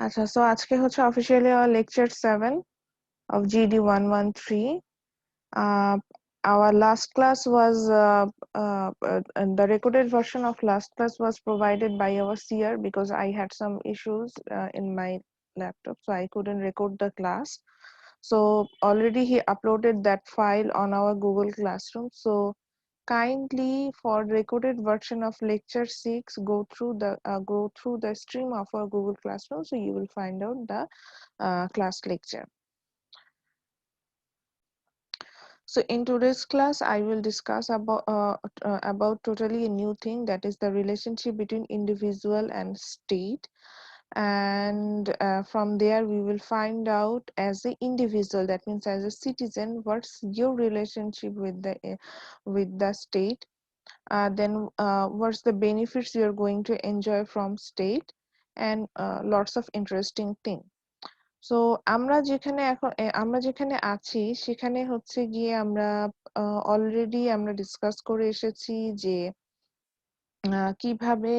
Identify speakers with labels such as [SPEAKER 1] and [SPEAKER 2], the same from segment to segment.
[SPEAKER 1] আচ্ছা, সো আজকে হচ্ছে officially lecture 7 of GD 113. Uh, our last class was the recorded version of last class was provided by our seer because I had some issues in my laptop, so I couldn't record the class. So already he uploaded that file on our Google Classroom. So kindly, for recorded version of lecture 6, go through the stream of our Google Classroom, so you will find out the class lecture. So in today's class, I will discuss about totally a new thing, that is the relationship between individual and state. And from there we will find out, as an individual, that means as a citizen, what's your relationship with the state. Then what's the benefits you're going to enjoy from state, and lots of interesting things. So আমরা যেখানে আছি সেখানে হচ্ছে গিয়ে আমরা already আমরা discuss করে এসেছি যে কিভাবে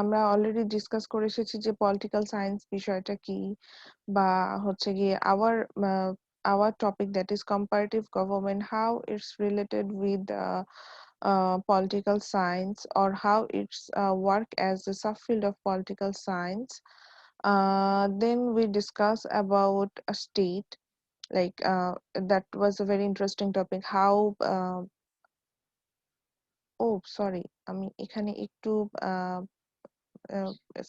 [SPEAKER 1] আমরা অলরেডি ডিসকাস করে এসেছি যে পলিটিক্যাল সায়েন্স বিষয়টা কি, বা হচ্ছে গিয়ে our topic, that is comparative government, how it's related with political science, or how it's work as a subfield of political science. Then we discuss about a state, like that was a very interesting topic. How oh sorry, আমি এখানে একটু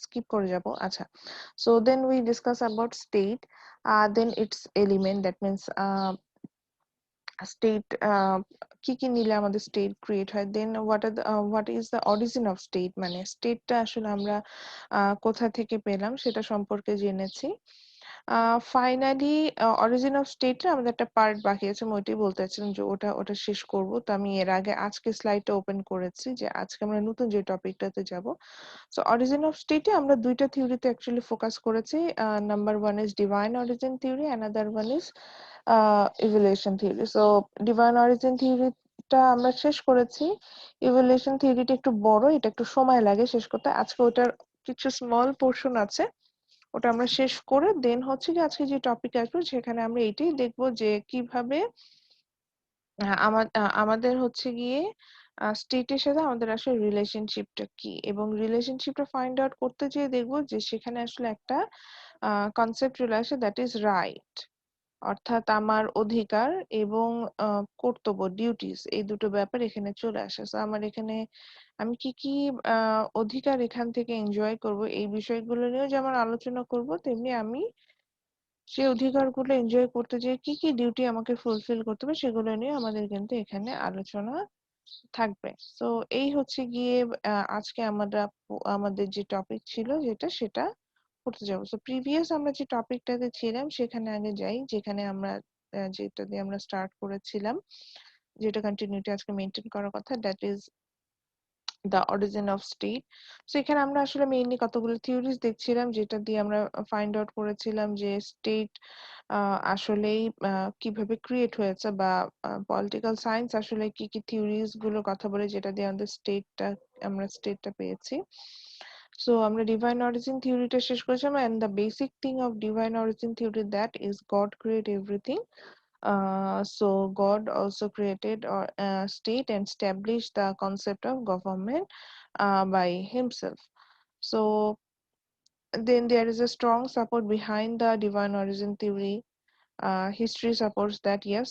[SPEAKER 1] skip করে যাব। আচ্ছা, so then we discuss about state, then its element, that means state কি কি নিলে আমাদের স্টেট ক্রিয়েট হয়, then what is the origin of state, মানে স্টেটটা আসলে আমরা কোথা থেকে পেলাম সেটা সম্পর্কে জেনেছি। ফাইনালি অরিজিন অফ স্টেটের আমাদের একটা পার্ট বাকি আছে, আমি ওইটাই বলতে চাচ্ছিলাম যে ওটা শেষ করব। তো আমি এর আগে আজকে স্লাইডটা ওপেন করেছি যে আজকে আমরা নতুন যে টপিকটাতে যাব। সো অরিজিন অফ স্টেটে আমরা দুইটা থিওরিতে অ্যাকচুয়ালি ফোকাস করেছি। Number one is divine origin theory, another one is evolution theory. So divine origin থিওরিটা আমরা শেষ করেছি। ইভলিউশন থিওরিটা একটু বড়, এটা একটু সময় লাগে শেষ করতে। আজকে ওটার কিছু স্মল পোর্শন আছে, ওটা আমরা শেষ করে দেন হচ্ছে কি আজকে যে টপিক আসবে সেখানে আমরা এটাই দেখবো যে কিভাবে আমাদের হচ্ছে গিয়ে স্টেটের সাথে আমাদের আসলে রিলেশনশিপটা কি, এবং রিলেশনশিপটা ফাইন্ড আউট করতে যেয়ে দেখবো যে সেখানে আসলে একটা কনসেপ্ট চলে আসে, দ্যাট ইজ রাইট, অর্থাৎ আমার অধিকার এবং কর্তব্য, ডিউটিস, এই দুটো ব্যাপার এখানে চলে আসে। So আমার এখানে আমি কি কি অধিকার এখান থেকে এনজয় করব, এই বিষয়গুলো নিয়েও যেমন আলোচনা করব, তেমনি আমি সেই অধিকারগুলো এনজয় করতে যেয়ে কি কি ডিউটি আমাকে ফুলফিল করতে হবে সেগুলো নিয়ে আমাদের কিন্তু এখানে আলোচনা থাকবে। তো এই হচ্ছে গিয়ে আজকে আমাদের যে টপিক ছিল সেটা করতে যাবো। তো প্রিভিয়াস আমরা যে টপিকটাতে ছিলাম সেখানে আগে যাই, যেখানে আমরা যেটা দিয়ে আমরা স্টার্ট করেছিলাম, যেটা কন্টিনিউটি আজকে মেনটেন করার কথা, that is the origin of state. So এখানে আমরা আসলে মেইনলি কতগুলো থিওরিজ দেখছিলাম, যেটা দিয়ে আমরা ফাইন্ড আউট করেছিলাম যে স্টেট আসলেই কিভাবে ক্রিয়েট হয়েছে, বা পলিটিক্যাল সায়েন্স আসলে কি কি থিওরিজ গুলোর কথা বলে যেটা দিয়ে আমরা স্টেটটা পেয়েছি। সো আমরা ডিভাইন অরিজিন থিওরিটা শেষ করেছিলাম, and the basic thing of divine origin theory, that is God create everything. So God also created or state and established the concept of government by himself. So then there is a strong support behind the divine origin theory. History supports that, yes,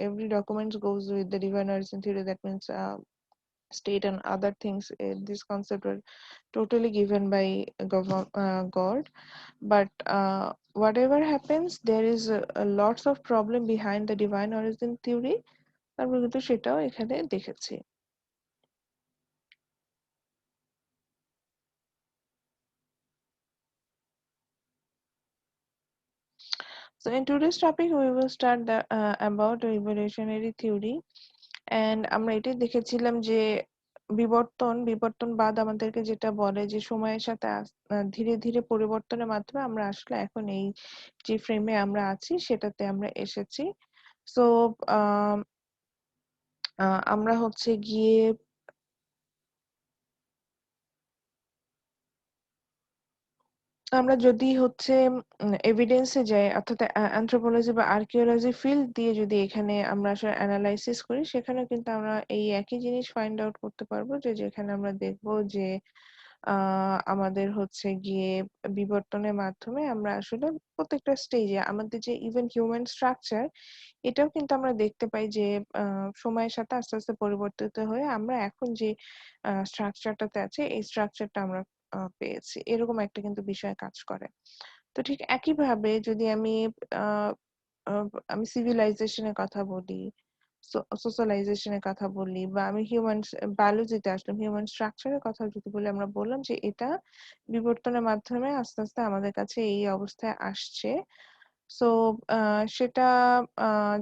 [SPEAKER 1] every document goes with the divine origin theory. That means state and other things, this concept were totally given by God. But whatever happens, there is a lots of problem behind the divine origin theory. আমরা কিন্তু সেটাও এখানে দেখেছি। So in today's topic we will start about evolutionary theory, and আমরা এটাই দেখেছিলাম যে বিবর্তনবাদ আমাদেরকে যেটা বলে যে সময়ের সাথে ধীরে ধীরে পরিবর্তনের মাধ্যমে আমরা আসলে এখন এই যে ফ্রেমে আমরা আছি সেটাতে আমরা এসেছি। সো আমরা হচ্ছে গিয়ে আমরা যদি হচ্ছে এভিডেন্সে যাই, অর্থাৎ অ্যানথ্রোপোলজি বা আর্কিওলজি ফিল্ড দিয়ে যদি এখানে আমরা আসলে অ্যানালাইসিস করি, সেখানেও কিন্তু আমরা এই একই জিনিস ফাইন্ড আউট করতে পারবো যে যেখানে আমরা দেখবো যে আমাদের হচ্ছে গিয়ে বিবর্তনের মাধ্যমে আমরা আসলে প্রত্যেকটা স্টেজে আমাদের যে ইভেন হিউম্যান স্ট্রাকচার, এটাও কিন্তু আমরা দেখতে পাই যে সময়ের সাথে আস্তে আস্তে পরিবর্তিত হয়ে আমরা এখন যে স্ট্রাকচারটাতে আছে, এই স্ট্রাকচারটা আমরা পেয়েছি। এরকম একটা কিন্তু বিষয় কাজ করে। তো ঠিক একইভাবে যদি আমি আহ আমি সিভিলাইজেশন এর কথা বলি, সোশ্যালাইজেশন এর কথা বলি, বা আমি হিউম্যান বায়োলজিতে আসলাম, হিউম্যান স্ট্রাকচারের কথা যদি বলি, আমরা বললাম যে এটা বিবর্তনের মাধ্যমে আস্তে আস্তে আমাদের কাছে এই অবস্থায় আসছে। সো সেটা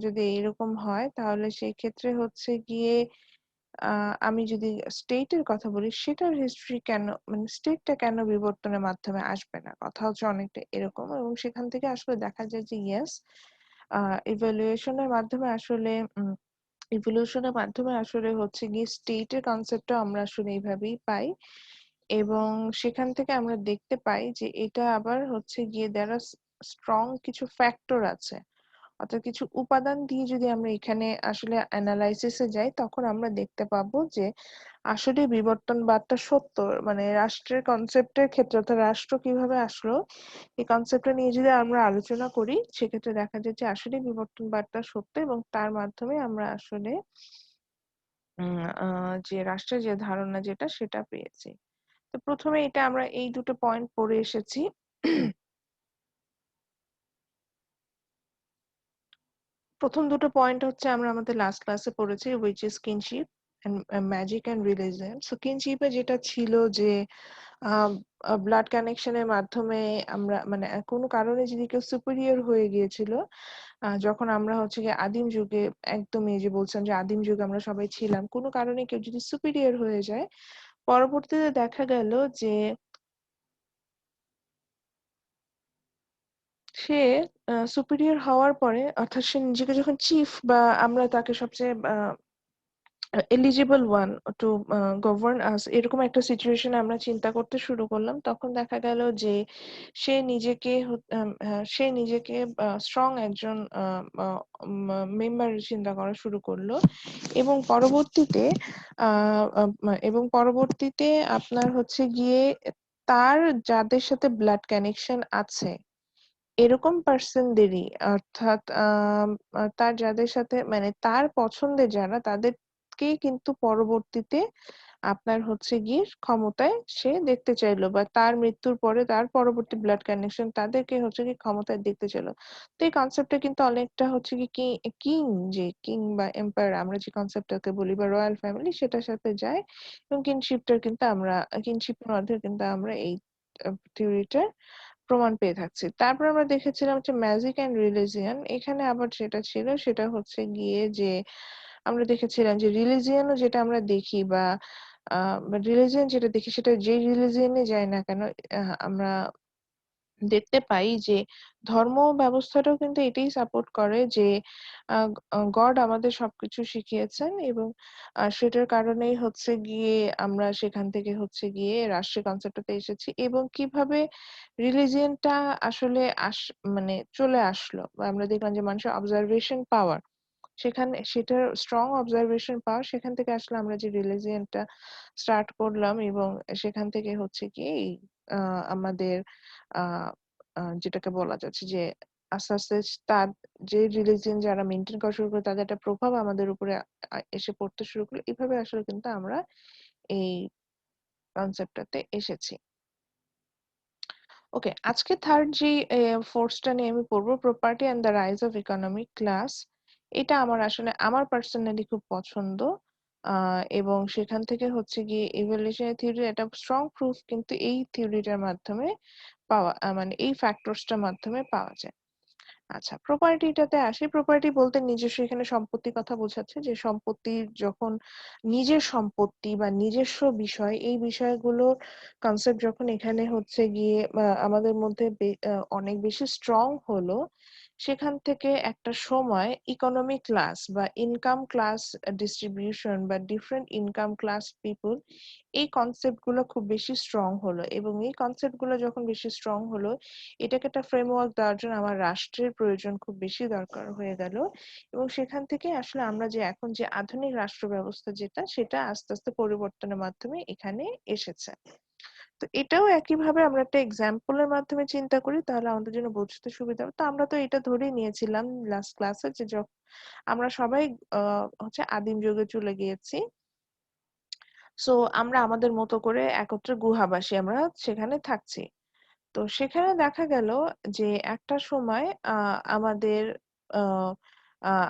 [SPEAKER 1] যদি এইরকম হয়, তাহলে সেই ক্ষেত্রে হচ্ছে গিয়ে আমি যদি স্টেটের কথা বলি, সেটার হিস্ট্রি কেন, মানে স্টেটটা কেন বিবর্তনের মাধ্যমে আসবে না, কথা হচ্ছে অনেকটা এরকম। এবং সেখান থেকে আসলে দেখা যায় যে ইয়েস, ইভ্যালুয়েশনের মাধ্যমে আসলে ইভলিউশনের মাধ্যমে আসলে হচ্ছে গিয়ে স্টেটের কনসেপ্টটা আমরা আসলে এইভাবেই পাই। এবং সেখান থেকে আমরা দেখতে পাই যে এটা আবার হচ্ছে গিয়ে দ্বারা স্ট্রং কিছু ফ্যাক্টর আছে, অর্থাৎ কিছু উপাদান দিয়ে যদি আমরা এখানে আসলে অ্যানালাইসিসে যাই, তখন আমরা দেখতে পাবো যে আসলে বিবর্তনবাদটা সত্য। মানে রাষ্ট্রের কনসেপ্টের ক্ষেত্রে, অর্থাৎ রাষ্ট্র কিভাবে আসলো, এই কনসেপ্টটা নিয়ে যদি আমরা আলোচনা করি, সেক্ষেত্রে দেখা যায় যে আসলে বিবর্তনবাদটা সত্য, এবং তার মাধ্যমে আমরা আসলে যে রাষ্ট্রের যে ধারণা যেটা, সেটা পেয়েছি। তো প্রথমে এটা আমরা এই দুটো পয়েন্ট পড়ে এসেছি। প্রথম দুটো পয়েন্ট হচ্ছে আমরা আমাদের লাস্ট ক্লাসে পড়েছি, which is kinship and magic and religion. So কিনশিপে যেটা ছিল যে ব্লাড কানেকশনের মাধ্যমে আমরা, মানে কোনো কারণে যদি কেউ সুপিরিয়র হয়ে গিয়েছিল, যখন আমরা হচ্ছে গিয়ে আদিম যুগে, একদমই এই যে বলছিলাম যে আদিম যুগে আমরা সবাই ছিলাম, কোনো কারণে কেউ যদি সুপিরিয়র হয়ে যায়, পরবর্তীতে দেখা গেল যে সে সুপিরিয়র হওয়ার পরে, অর্থাৎ সে নিজেকে যখন চিফ, বা আমরা তাকে সবচেয়ে এলিজিবল ওয়ান টু গভর্ন আস, এরকম একটা সিচুয়েশনে আমরা চিন্তা করতে শুরু করলাম, তখন দেখা গেল যে সে নিজেকে স্ট্রং একজন মেম্বার চিন্তা করা শুরু করলো। এবং পরবর্তীতে আপনার হচ্ছে গিয়ে তার যাদের সাথে ব্লাড কানেকশন আছে, এরকম পার্সনদেরই, অর্থাৎ তার যাদের সাথে, মানে তার পছন্দের যারা, তাদেরকেই কিন্তু পরবর্তীতে আপনার হচ্ছে গিয়ে ক্ষমতায় সে দেখতে চাইলো, বা তার মৃত্যুর পরে তার পরবর্তী ব্লাড কানেকশন তাদেরকে হচ্ছে কি ক্ষমতায় দেখতে চাইলো। তো এই কনসেপ্টটা কিন্তু অনেকটা হচ্ছে কি কিং, যে কিং বা এম্পায়ার আমরা যে কনসেপ্টটাকে বলি, বা রয়্যাল ফ্যামিলি, সেটার সাথে যায়। এবং কিনশিপের মধ্যে কিন্তু আমরা এই থিওরিটা প্রমাণ পেয়ে থাকছি। তারপর আমরা দেখেছিলাম যে ম্যাজিক এন্ড রিলিজিয়ন, এখানে আবার যেটা ছিল সেটা হচ্ছে গিয়ে যে আমরা দেখেছিলাম যে রিলিজিয়নও যেটা আমরা দেখি, বা রিলিজিয়ন যেটা দেখি, সেটা যে রিলিজিয়নে যায় না কেন, আমরা দেখতে পাই যে ধর্ম ব্যবস্থাটাও কিন্তু এটাই সাপোর্ট করে যে গড আমাদের সবকিছু শিখিয়েছেন, এবং সেটার কারণেই হচ্ছে গিয়ে আমরা সেখান থেকে হচ্ছে গিয়ে রাষ্ট্রীয় কনসেপ্টটাতে এসেছি। এবং কিভাবে রিলিজিয়নটা আসলে মানে চলে আসলো, বা আমরা দেখলাম যে মানুষের অবজারভেশন পাওয়ার, সেটার স্ট্রং অবজারভেশন পাওয়ার, সেখান থেকে আসলে আমরা যে রিলিজিয়নটা স্টার্ট করলাম, এবং সেখান থেকে হচ্ছে কি আমাদের আহ যেটাকে বলা যাচ্ছে যে আস্তে আস্তে তার যে রিলিজিয়ন যারা মেনটেন করা শুরু করে, তাদের একটা প্রভাব আমাদের উপরে এসে পড়তে শুরু করলো। এভাবে আসলে কিন্তু আমরা এই কনসেপ্টটাতে এসেছি। ওকে, আজকে থার্ড যে ফোর্সটা নিয়ে আমি পড়বো, property and the rise of economic class. এটা আমার আসলে আমার পার্সোনালি খুব পছন্দ। এবং সেখান থেকে হচ্ছে গিয়ে ইভলিউশনারি থিওরি একটা স্ট্রং প্রুফ কিন্তু এই থিওরিটার মাধ্যমে পাওয়া, মানে এই ফ্যাক্টরসটার মাধ্যমে পাওয়া যায়। আচ্ছা, প্রপার্টিটাতে আসি। প্রপার্টি বলতে নিজস্ব, এখানে সম্পত্তির কথা বোঝাচ্ছে, যে সম্পত্তির যখন নিজের সম্পত্তি বা নিজস্ব বিষয়, এই বিষয়গুলোর কনসেপ্ট যখন এখানে হচ্ছে গিয়ে আমাদের মধ্যে অনেক বেশি স্ট্রং হলো, সেখান থেকে একটা সময় ইকোনমিক ক্লাস বা ইনকাম ক্লাস ডিস্ট্রিবিউশন বা ডিফারেন্ট ইনকাম ক্লাস পিপল, এই কনসেপ্ট গুলো খুব বেশি স্ট্রং হলো, এবং এই কনসেপ্ট গুলো যখন বেশি স্ট্রং হলো, এটাকে একটা ফ্রেমওয়ার্ক দেওয়ার জন্য আমার রাষ্ট্রের প্রয়োজন খুব বেশি দরকার হয়ে গেল। এবং সেখান থেকে আসলে আমরা যে এখন যে আধুনিক রাষ্ট্র ব্যবস্থা যেটা, সেটা আস্তে আস্তে পরিবর্তনের মাধ্যমে এখানে এসেছে। তো এটাও একইভাবে আমরা একটা এক্সাম্পলের মাধ্যমে চিন্তা করি, তাহলে আমাদের জন্য বুঝতে সুবিধা হবে। তো আমরা তো এটা ধরেই নিয়েছিলাম লাস্ট ক্লাসে যে আমরা সবাই হচ্ছে আদিম যুগে চলে গিয়েছি। সো আমরা আমাদের মতো করে একত্রে গুহাবাসী আমরা সেখানে থাকছি। তো সেখানে দেখা গেল যে একটা সময় আমাদের আহ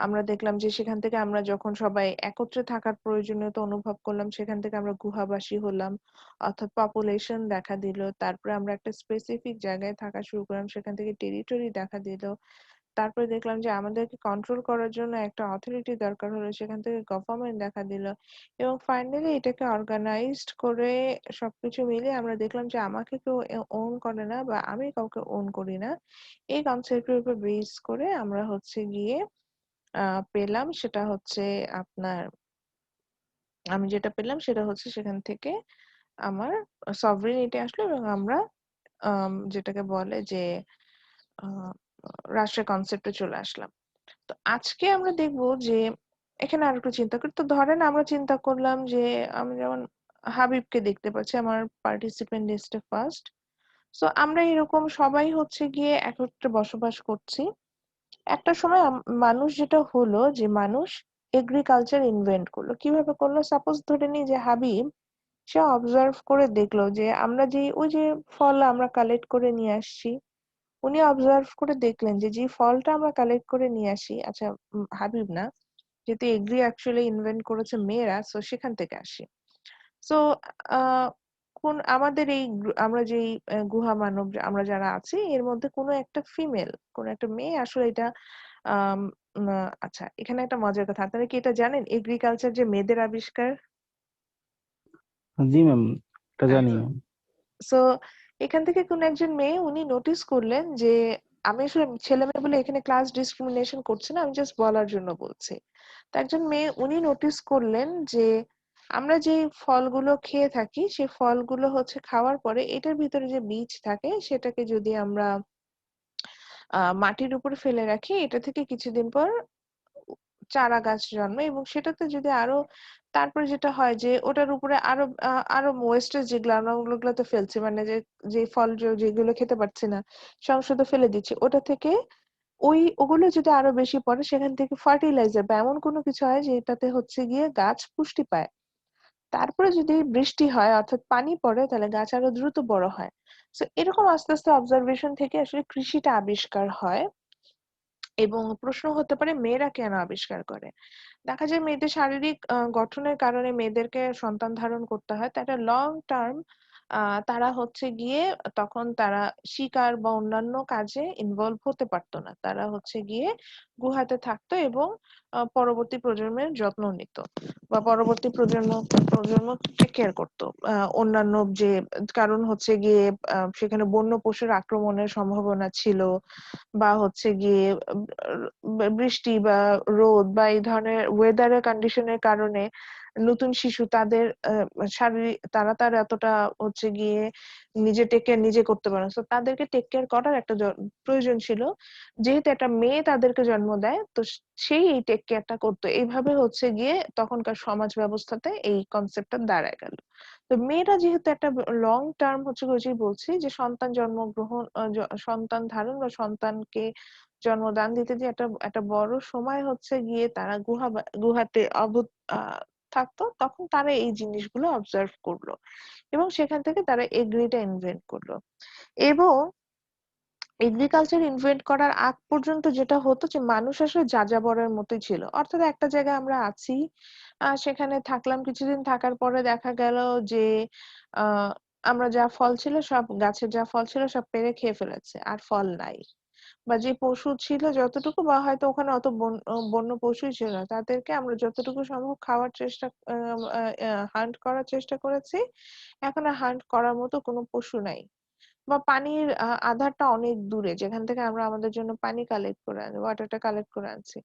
[SPEAKER 1] আমরা দেখলাম যে সেখান থেকে আমরা যখন সবাই একত্রে থাকার প্রয়োজনীয়তা অনুভব করলাম, সেখান থেকে আমরা গুহাবাসী হলাম, অর্থাৎ পপুলেশন দেখা দিল। তারপরে আমরা একটা স্পেসিফিক জায়গায় থাকা শুরু করলাম, সেখান থেকে টেরিটরি দেখা দিল। তারপরে দেখলাম যে আমাদেরকে কন্ট্রোল করার জন্য একটা অথরিটি দরকার হলো, সেখান থেকে গভর্নমেন্ট দেখা দিল। এবং ফাইনালি এটাকে অর্গানাইজড করে সবকিছু মিলিয়ে আমরা দেখলাম যে আমাকে কেউ ওন করে না বা আমি কাউকে ওন করি না। এই কনসেপ্টের উপর বেস করে আমরা হচ্ছে গিয়ে পেলাম, সেটা হচ্ছে আপনার, আমি যেটা পেলাম সেটা হচ্ছে সেখান থেকে আমার সভরেনিটি আসলো, এবং আমরা যেটাকে বলে যে আহ রাষ্ট্রের কনসেপ্টে চলে আসলাম। তো আজকে আমরা দেখব যে এখানে আর একটু চিন্তা করি। তো ধরেন আমরা চিন্তা করলাম যে আমি যেমন হাবিবকে দেখতে পাচ্ছি আমার পার্টিসিপেন্ট লিস্টে ফার্স্ট। সো আমরা এরকম সবাই হচ্ছে গিয়ে একত্রে বসবাস করছি। একটা সময় মানুষ যেটা হলো যে মানুষ এগ্রিকালচার ইনভেন্ট করলো। কিভাবে করলো? সাপোজ ধরে নিই যে হাবিব, সে অবজার্ভ করে দেখলো যে আমরা যে ওই যে ফল আমরা কালেক্ট করে নিয়ে আসছি, উনি অবজার্ভ করে দেখলেন যে যে ফলটা আমরা কালেক্ট করে নিয়ে আসি, আচ্ছা হাবিব না, যেহেতু এগ্রি অ্যাকচুয়ালি ইনভেন্ট করেছে মেয়েরা, সো সেখান থেকে আসি। সো কোন আমাদের এই আমরা যেই গুহা মানব আমরা যারা আছি এর মধ্যে কোনো একটা ফিমেল, কোনো একটা মেয়ে আসলে এটা আম, আচ্ছা এখানে একটা মজার কথা, আপনারা কি এটা জানেন এগ্রিকালচার যে মেয়েদের আবিষ্কার?
[SPEAKER 2] জি ম্যাম, এটা জানি
[SPEAKER 1] আচ্ছা,
[SPEAKER 2] ম্যাম।
[SPEAKER 1] সো এখান থেকে কোন একজন মেয়ে উনি নোটিস করলেন যে, আমি আসলে ছেলে মেয়ে বলে এখানে ক্লাস ডিসক্রিমিনেশন করছি না, আমি জাস্ট বলার জন্য বলছি। তো একজন মেয়ে উনি নোটিস করলেন যে আমরা যে ফলগুলো খেয়ে থাকি সেই ফলগুলো হচ্ছে খাওয়ার পরে এটার ভিতরে যে বীজ থাকে সেটাকে যদি আমরা মাটির উপরে ফেলে রাখি, এটা থেকে কিছুদিন পর চারা গাছ জন্মে, এবং সেটাতে যদি আরো তারপরে যেটা হয় যে ওটার উপরে আরো আরো ওয়েস্টেজ যেগুলো আমরা ওগুলো তো ফেলছি, মানে যে যে ফল যেগুলো খেতে পারছি না সে অংশ তো ফেলে দিচ্ছি, ওটা থেকে ওগুলো যদি আরো বেশি পড়ে সেখান থেকে ফার্টিলাইজার বা এমন কোনো কিছু হয় যেটাতে হচ্ছে গিয়ে গাছ পুষ্টি পায়। তারপরে যদি বৃষ্টি হয় অর্থাৎ পানি পড়ে তাহলে গাছ আরো দ্রুত বড় হয়। তো এরকম আস্তে আস্তে অবজারভেশন থেকে আসলে কৃষিটা আবিষ্কার হয়। এবং প্রশ্ন হতে পারে মেয়েরা কেন আবিষ্কার করে? দেখা যায় মেয়েদের শারীরিক গঠনের কারণে মেয়েদেরকে সন্তান ধারণ করতে হয়, তো একটা লং টার্ম তারা হচ্ছে গিয়ে তখন তারা শিকার বা অন্যান্য কাজে ইনভলভ হতে পারতো না, তারা হচ্ছে গিয়ে গুহাতে থাকতো এবং পরবর্তী প্রজন্মের যত্ন নিত বা পরবর্তী প্রজন্ম টেক কেয়ার করতো। অন্যান্য যে কারণ হচ্ছে গিয়ে সেখানে বন্য পশুর আক্রমণের সম্ভাবনা ছিল, বা হচ্ছে গিয়ে বৃষ্টি বা রোদ বা এই ধরনের ওয়েদারের কন্ডিশনের কারণে নতুন শিশু তাদের শারীরিক তারা এতটা হচ্ছে গিয়ে নিজে টেক কেয়ার নিজে করতে পারে না, তো তাদেরকে টেক কেয়ার করার একটা প্রয়োজন ছিল। যেহেতু একটা মেয়ে তাদেরকে জন্ম দেয়, তো সেই এই টেক কেয়ারটা করতো। এইভাবে হচ্ছে গিয়ে তখনকার সমাজ ব্যবস্থাতে এই কনসেপ্টটা দাঁড়ায় গেল। তো মেয়েরা যেহেতু একটা লং টার্ম হচ্ছে ওই যে বলছি যে সন্তান জন্মগ্রহণ সন্তান ধারণ বা সন্তানকে জন্মদান দিতে যে একটা একটা বড় সময় হচ্ছে গিয়ে তারা গুহাতে থাকতো, তখন তারা এই জিনিসগুলো অবজার্ভ করলো এবং সেখান থেকে তারা এগ্রিটা ইনভেন্ট করলো। এবং এগ্রিকালচার ইনভেন্ট করার আগ পর্যন্ত যেটা হতো যে মানুষ আসলে যাযাবরের মতোই ছিল, অর্থাৎ একটা জায়গায় আমরা আছি, সেখানে থাকলাম, কিছুদিন থাকার পরে দেখা গেল যে আহ আমরা যা ফল ছিল সব গাছের যা ফল ছিল সব পেড়ে খেয়ে ফেলেছে, আর ফল নাই। বা যে পশু ছিল যতটুকু, বা হয়তো ওখানে অত বন্য পশুই ছিল না, তাদেরকে আমরা যতটুকু সম্ভব খাওয়ার চেষ্টা হান্ট করার চেষ্টা করেছি, এখন আর হান্ট করার মতো কোনো পশু নাই। বা পানির আধারটা অনেক দূরে, যেখান থেকে আমরা আমাদের জন্য পানি কালেক্ট করে আনি, ওয়াটারটা কালেক্ট করে আনছি।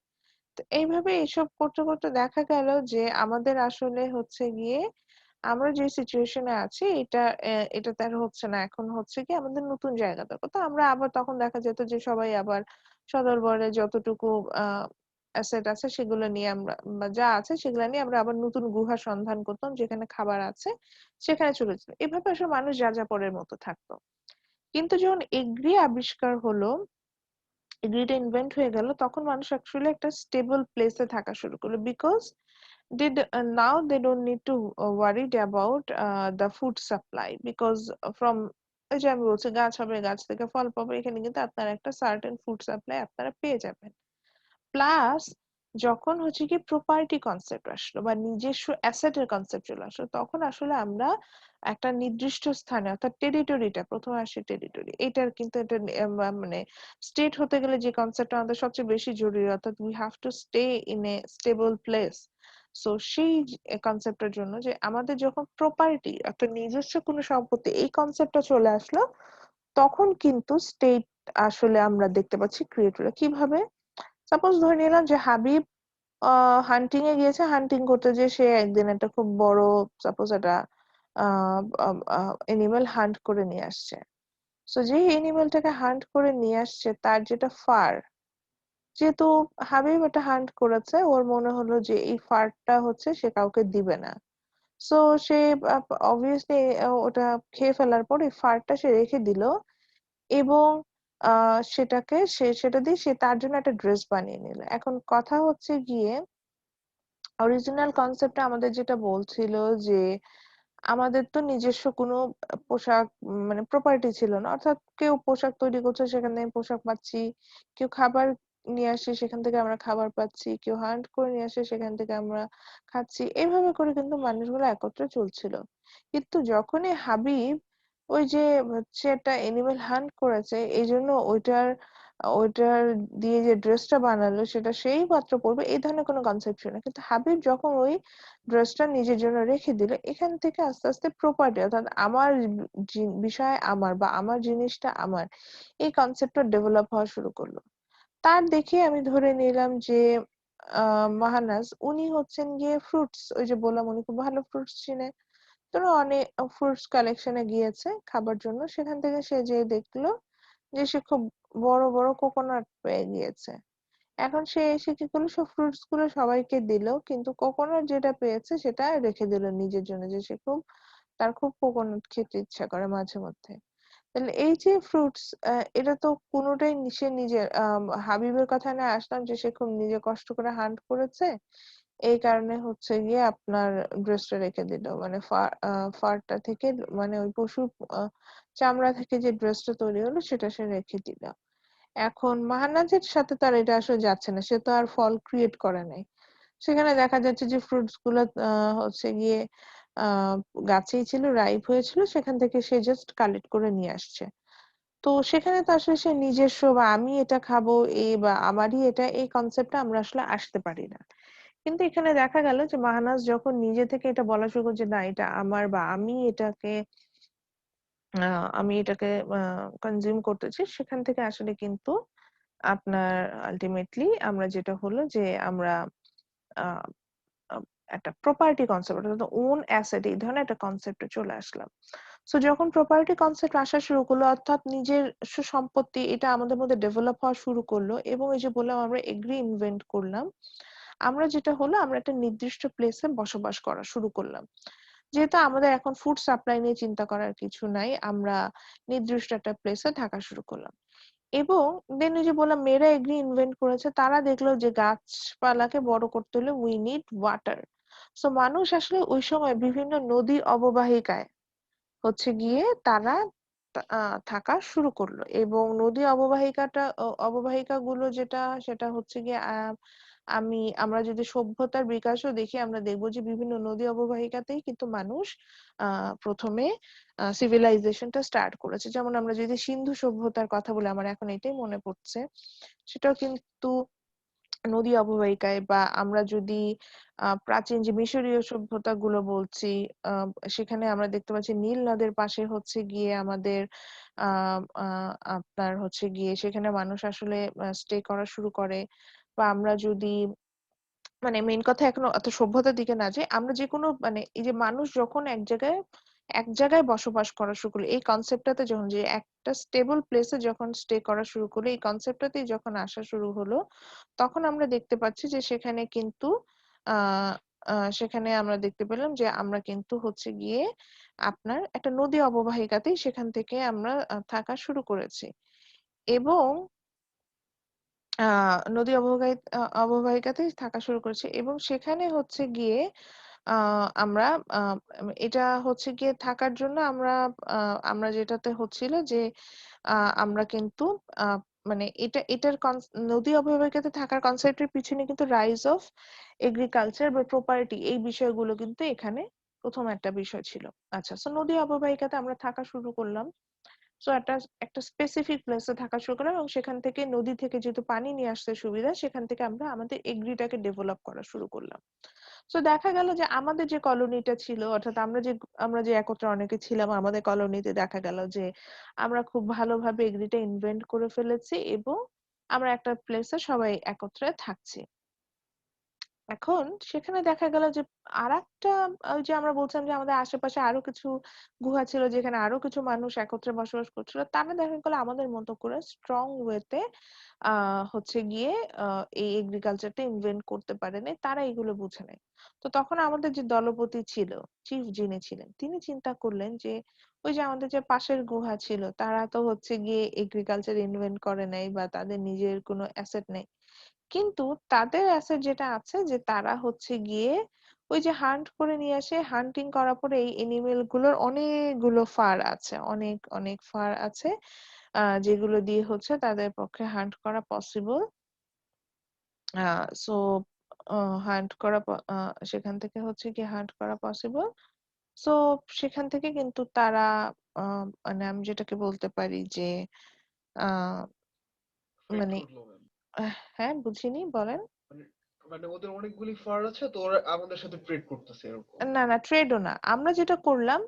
[SPEAKER 1] তো এইভাবে এসব করতে করতে দেখা গেল যে আমাদের আসলে হচ্ছে গিয়ে আমরা যে সিচুয়েশনে আছি এটাতে আর হচ্ছে না। এখন হচ্ছে কি আমাদের নতুন জায়গা দরকার। তো আমরা আবার তখন দেখা যেত যে সবাই আবার সদলবলে যতটুকু আ অ্যাসেট আছে সেগুলো নিয়ে আমরা বা যা আছে সেগুলা নিয়ে আমরা আবার নতুন গুহার সন্ধান করতাম যেখানে খাবার আছে, সেখানে চলে যেতাম। এভাবে আসলে মানুষ যাযাবরের মতো থাকতো। কিন্তু যখন এগ্রি আবিষ্কার হলো, এগ্রিটা ইনভেন্ট হয়ে গেল, তখন মানুষ অ্যাকচুয়ালি একটা স্টেবল প্লেসে থাকা শুরু করলো। Because now they don't need to worried about the food supply because from ওই যে আমি বলছি গাছ হবে, গাছ থেকে ফল পাবো, এখানে কিন্তু আপনারা একটা সার্টেন ফুড সাপ্লাই আপনারা পেয়ে যাবেন। প্লাস যখন হচ্ছে কি প্রপার্টি কনসেপ্ট আসলো বা নিজস্ব অ্যাসেটের কনসেপ্ট চলে আসলো, তখন আসলে আমরা একটা নির্দিষ্ট স্থানে অর্থাৎ টেরিটরিটা প্রথমে আসে টেরিটরি, এটার কিন্তু এটা মানে স্টেট হতে গেলে যে কনসেপ্টটা আমাদের সবচেয়ে বেশি জরুরি, অর্থাৎ we have to stay in a stable place. So সেই কনসেপ্টের জন্য যে আমাদের যখন প্রপার্টি একটা নিজস্ব কোনো সম্পত্তি এই কনসেপ্টটা চলে আসলো, তখন কিন্তু স্টেট আসলে আমরা দেখতে পাচ্ছি ক্রিয়েট হলো কিভাবে। সাপোজ ধরে নিলাম যে হাবিব হান্টিং এ গিয়েছে, হান্টিং করতে যেয়ে সে একদিন একটা খুব বড় সাপোজ একটা এনিমেল হান্ট করে নিয়ে আসছে। সো যে এনিমেলটাকে হান্ট করে নিয়ে আসছে তার যেটা ফার, যেহেতু হাবিব এটা হান্ট করেছে, ওর মনে হলো যে এই ফারটা হচ্ছে সে কাউকে দিবে না। সো সে অবভিয়াসলি ওটা খেয়ে ফেলার পর এই ফারটা সে রেখে দিল এবং সেটা দিয়ে সে তার জন্য একটা ড্রেস বানিয়ে নিল। এখন কথা হচ্ছে গিয়ে অরিজিনাল কনসেপ্টটা আমাদের যেটা বলছিল যে আমাদের তো নিজস্ব কোনো পোশাক মানে প্রপার্টি ছিল না, অর্থাৎ কেউ পোশাক তৈরি করছে সেখান থেকে পোশাক পাচ্ছি, কেউ খাবার নিয়ে আসে সেখান থেকে আমরা খাবার পাচ্ছি, কেউ হান্ট করে নিয়ে আসে সেখান থেকে আমরা খাচ্ছি, এইভাবে করে কিন্তু মানুষগুলো একত্রে চলছিল। কিন্তু যখনই হাবিব ওই যে হচ্ছে একটা এনিমেল হান্ট করেছে, এই জন্য ওইটার দিয়ে যে ড্রেসটা বানালো সেটা সেই মাত্র পরবে, এই ধরনের কোনো কনসেপ্ট ছিল না। কিন্তু হাবিব যখন ওই ড্রেসটা নিজের জন্য রেখে দিল, এখান থেকে আস্তে আস্তে প্রপার্টি অর্থাৎ আমার বিষয় আমার বা আমার জিনিসটা আমার, এই কনসেপ্টটা ডেভেলপ হওয়া শুরু করলো। তার দেখে আমি ধরে নিলাম যে মাহানাজ উনি হচ্ছেন গিয়ে ফ্রুটস, ওই যে বললাম উনি খুব ভালো ফ্রুটস চিনে। তো অনেক ফ্রুটস কালেকশনে গিয়েছে খাবার জন্য, সেখান থেকে সে যে দেখলো যে সে খুব বড় বড় কোকোনাট পেয়ে গিয়েছে। এখন সে এসে কি করলো, সব ফ্রুটস গুলো সবাইকে দিল, কিন্তু কোকোনাট যেটা পেয়েছে সেটা রেখে দিল নিজের জন্য, যে সে তার খুব কোকোনাট খেতে ইচ্ছা করে মাঝে মধ্যে। তাহলে এই যে ফ্রুটস, এটা তো কোনোটাই সে নিজের হাবিবের কথা না আসলাম যে সে খুব নিজে কষ্ট করে হান্ট করেছে, এই কারণে হচ্ছে গিয়ে আপনার ড্রেসটা রেখে দিল, মানে ফারটা থেকে, মানে ওই পশুর চামড়া থেকে যে ড্রেসটা তৈরি হলো সেটা সে রেখে দিল। এখন মাহানাজের সাথে তার এটা আসলে যাচ্ছে না, সে তো আর ফল ক্রিয়েট করে নাই। সেখানে দেখা যাচ্ছে যে ফ্রুটস গুলো হচ্ছে গিয়ে আহ গাছেই ছিল, রাইপ হয়েছিল, সেখান থেকে সে জাস্ট কালেক্ট করে নিয়ে আসছে। তো সেখানে তো আসলে সে নিজস্ব বা আমি এটা খাবো এই বা আমারই এটা, এই কনসেপ্টটা আমরা আসলে আসতে পারি না। কিন্তু এখানে দেখা গেল যে মাহানাজ যখন নিজে থেকে এটা বলা শুরু করছে না এটা আমার বা আমি এটাকে কনজিউম করতেছি, সেখান থেকে আসলে কিন্তু আপনার আলটিমেটলি আমরা যেটা হলো যে আমরা আহ আহ, একটা প্রপার্টি কনসেপ্ট অর্থাৎ ওন অ্যাসেট এই ধরনের একটা কনসেপ্টে চলে আসলাম। সো যখন প্রপার্টি কনসেপ্ট আসা শুরু করলো অর্থাৎ নিজের সম্পত্তি, এটা আমাদের মধ্যে ডেভেলপ হওয়া শুরু করলো এবং এই যে বললাম আমরা এগ্রি ইনভেন্ট করলাম, আমরা যেটা হলো আমরা একটা নির্দিষ্ট প্লেসে বসবাস করা শুরু করলাম। যেহেতু আমাদের এখন ফুড সাপ্লাই নিয়ে চিন্তা করার কিছু নাই, আমরা নির্দিষ্ট একটা প্লেসে থাকা শুরু করলাম। এবং দেন ওই যে বললাম মেয়েরা এগ্রি ইনভেন্ট করেছে, তারা দেখলো যে গাছপালাকে বড় করতে হলে উই নিড ওয়াটার। সো মানুষ আসলে ওই সময় বিভিন্ন নদী অববাহিকায় হচ্ছে গিয়ে তারা থাকা শুরু করলো এবং নদী অববাহিকা গুলো যেটা সেটা হচ্ছে গিয়ে আমরা যদি সভ্যতার বিকাশও দেখি আমরা দেখবো যে বিভিন্ন নদী অববাহিকাতেই কিন্তু মানুষ প্রথমে সিভিলাইজেশনটা স্টার্ট করেছে। যেমন আমরা যদি সিন্ধু সভ্যতার কথা বলি, আমার এখন এটাই মনে পড়ছে, সেটাও কিন্তু নদী অববাহিকায়, বা আমরা যদি প্রাচীন যে মিশরীয় সভ্যতাগুলো বলছি, সেখানে আমরা দেখতে পাচ্ছি নীল নদের পাশে হচ্ছে গিয়ে আমাদের আপনার হচ্ছে গিয়ে সেখানে মানুষ আসলে স্টে করা শুরু করে। বা আমরা যদি মানে মেইন কথা এখনো অত সভ্যতার দিকে না যাই, আমরা যেকোনো মানে এই যে মানুষ যখন এক জায়গায় বসবাস করা শুরু করলো, এই কনসেপ্টটাতে যখন যে একটা স্টেবল প্লেসে যখন স্টে করা শুরু করলো, এই কনসেপ্টটাতেই যখন আসা শুরু হলো, তখন আমরা দেখতে পাচ্ছি যে সেখানে কিন্তু আহ সেখানে আমরা দেখতে পেলাম যে আমরা কিন্তু হচ্ছে গিয়ে আপনার একটা নদী অববাহিকাতেই সেখান থেকে আমরা থাকা শুরু করেছি। এবং নদী অববাহিকাতেই থাকা শুরু করেছি, এবং সেখানে হচ্ছে গিয়ে আমরা এটা হচ্ছে গিয়ে থাকার জন্য আমরা যেটাতে হচ্ছিল যে আমরা কিন্তু আহ, মানে এটার নদী অববাহিকাতে থাকার কনসেপ্টের পিছনে কিন্তু রাইজ অফ এগ্রিকালচার বা প্রপার্টি, এই বিষয়গুলো কিন্তু এখানে প্রথম একটা বিষয় ছিল। আচ্ছা, সো নদী অববাহিকাতে আমরা থাকা শুরু করলাম। সো একটা একটা স্পেসিফিক প্লেসে থাকা শুরু করলাম, এবং সেখান থেকে নদী থেকে যেহেতু পানি নিয়ে আসতে সুবিধা, সেখান থেকে আমরা আমাদের এগ্রিটাকে ডেভেলপ করা শুরু করলাম। তো দেখা গেল যে আমাদের যে কলোনিটা ছিল, অর্থাৎ আমরা যে একত্রে অনেকে ছিলাম আমাদের কলোনিতে, দেখা গেল যে আমরা খুব ভালোভাবে এগ্রিটা ইনভেন্ট করে ফেলেছি, এবং আমরা একটা প্লেসে সবাই একত্রে থাকছি। এখন সেখানে দেখা গেল যে আরেকটা, ওই যে আমরা বলছিলাম যে আমাদের আশেপাশে আরো কিছু গুহা ছিল যেখানে আরো কিছু মানুষ একত্রে বসবাস করছিল, তারা দেখা গেল আমাদের মতো করে স্ট্রং ওয়েতে হচ্ছে গিয়ে এই এগ্রিকালচারটা ইনভেন্ট করতে পারেনি, তারা এগুলো বুঝে নেয়। তো তখন আমাদের যে দলপতি ছিল, চিফ যিনি ছিলেন, তিনি চিন্তা করলেন যে ওই যে আমাদের যে পাশের গুহা ছিল, তারা তো হচ্ছে গিয়ে এগ্রিকালচার ইনভেন্ট করে নাই বা তাদের নিজের কোনো অ্যাসেট নেই, কিন্তু তাদের অ্যাসেট যেটা আছে যে তারা হচ্ছে গিয়ে ওই যে হান্ট করে নিয়ে আসে, হান্টিং করার পরে এই এনিমেল গুলোর অনেকগুলো ফার আছে, অনেক অনেক ফার আছে, যেগুলো দিয়ে হচ্ছে তাদের পক্ষে হান্ট করা পসিবল। সো হান্ট করা সেখান থেকে হচ্ছে কি হান্ট করা পসিবল। সো সেখান থেকে কিন্তু তারা মানে আমি যেটাকে বলতে পারি যে আহ
[SPEAKER 2] ট্রেড
[SPEAKER 1] মানে
[SPEAKER 2] করলো ম্যাম।
[SPEAKER 1] হ্যাঁ, বুঝিনি, বলেন।
[SPEAKER 2] মানে মানে ওদের অনেকগুলি ফার আছে তো ওরা আমাদের সাথে ট্রেড করতেছে এরকম।
[SPEAKER 1] না না, ট্রেডও না, আমরা যেটা করলাম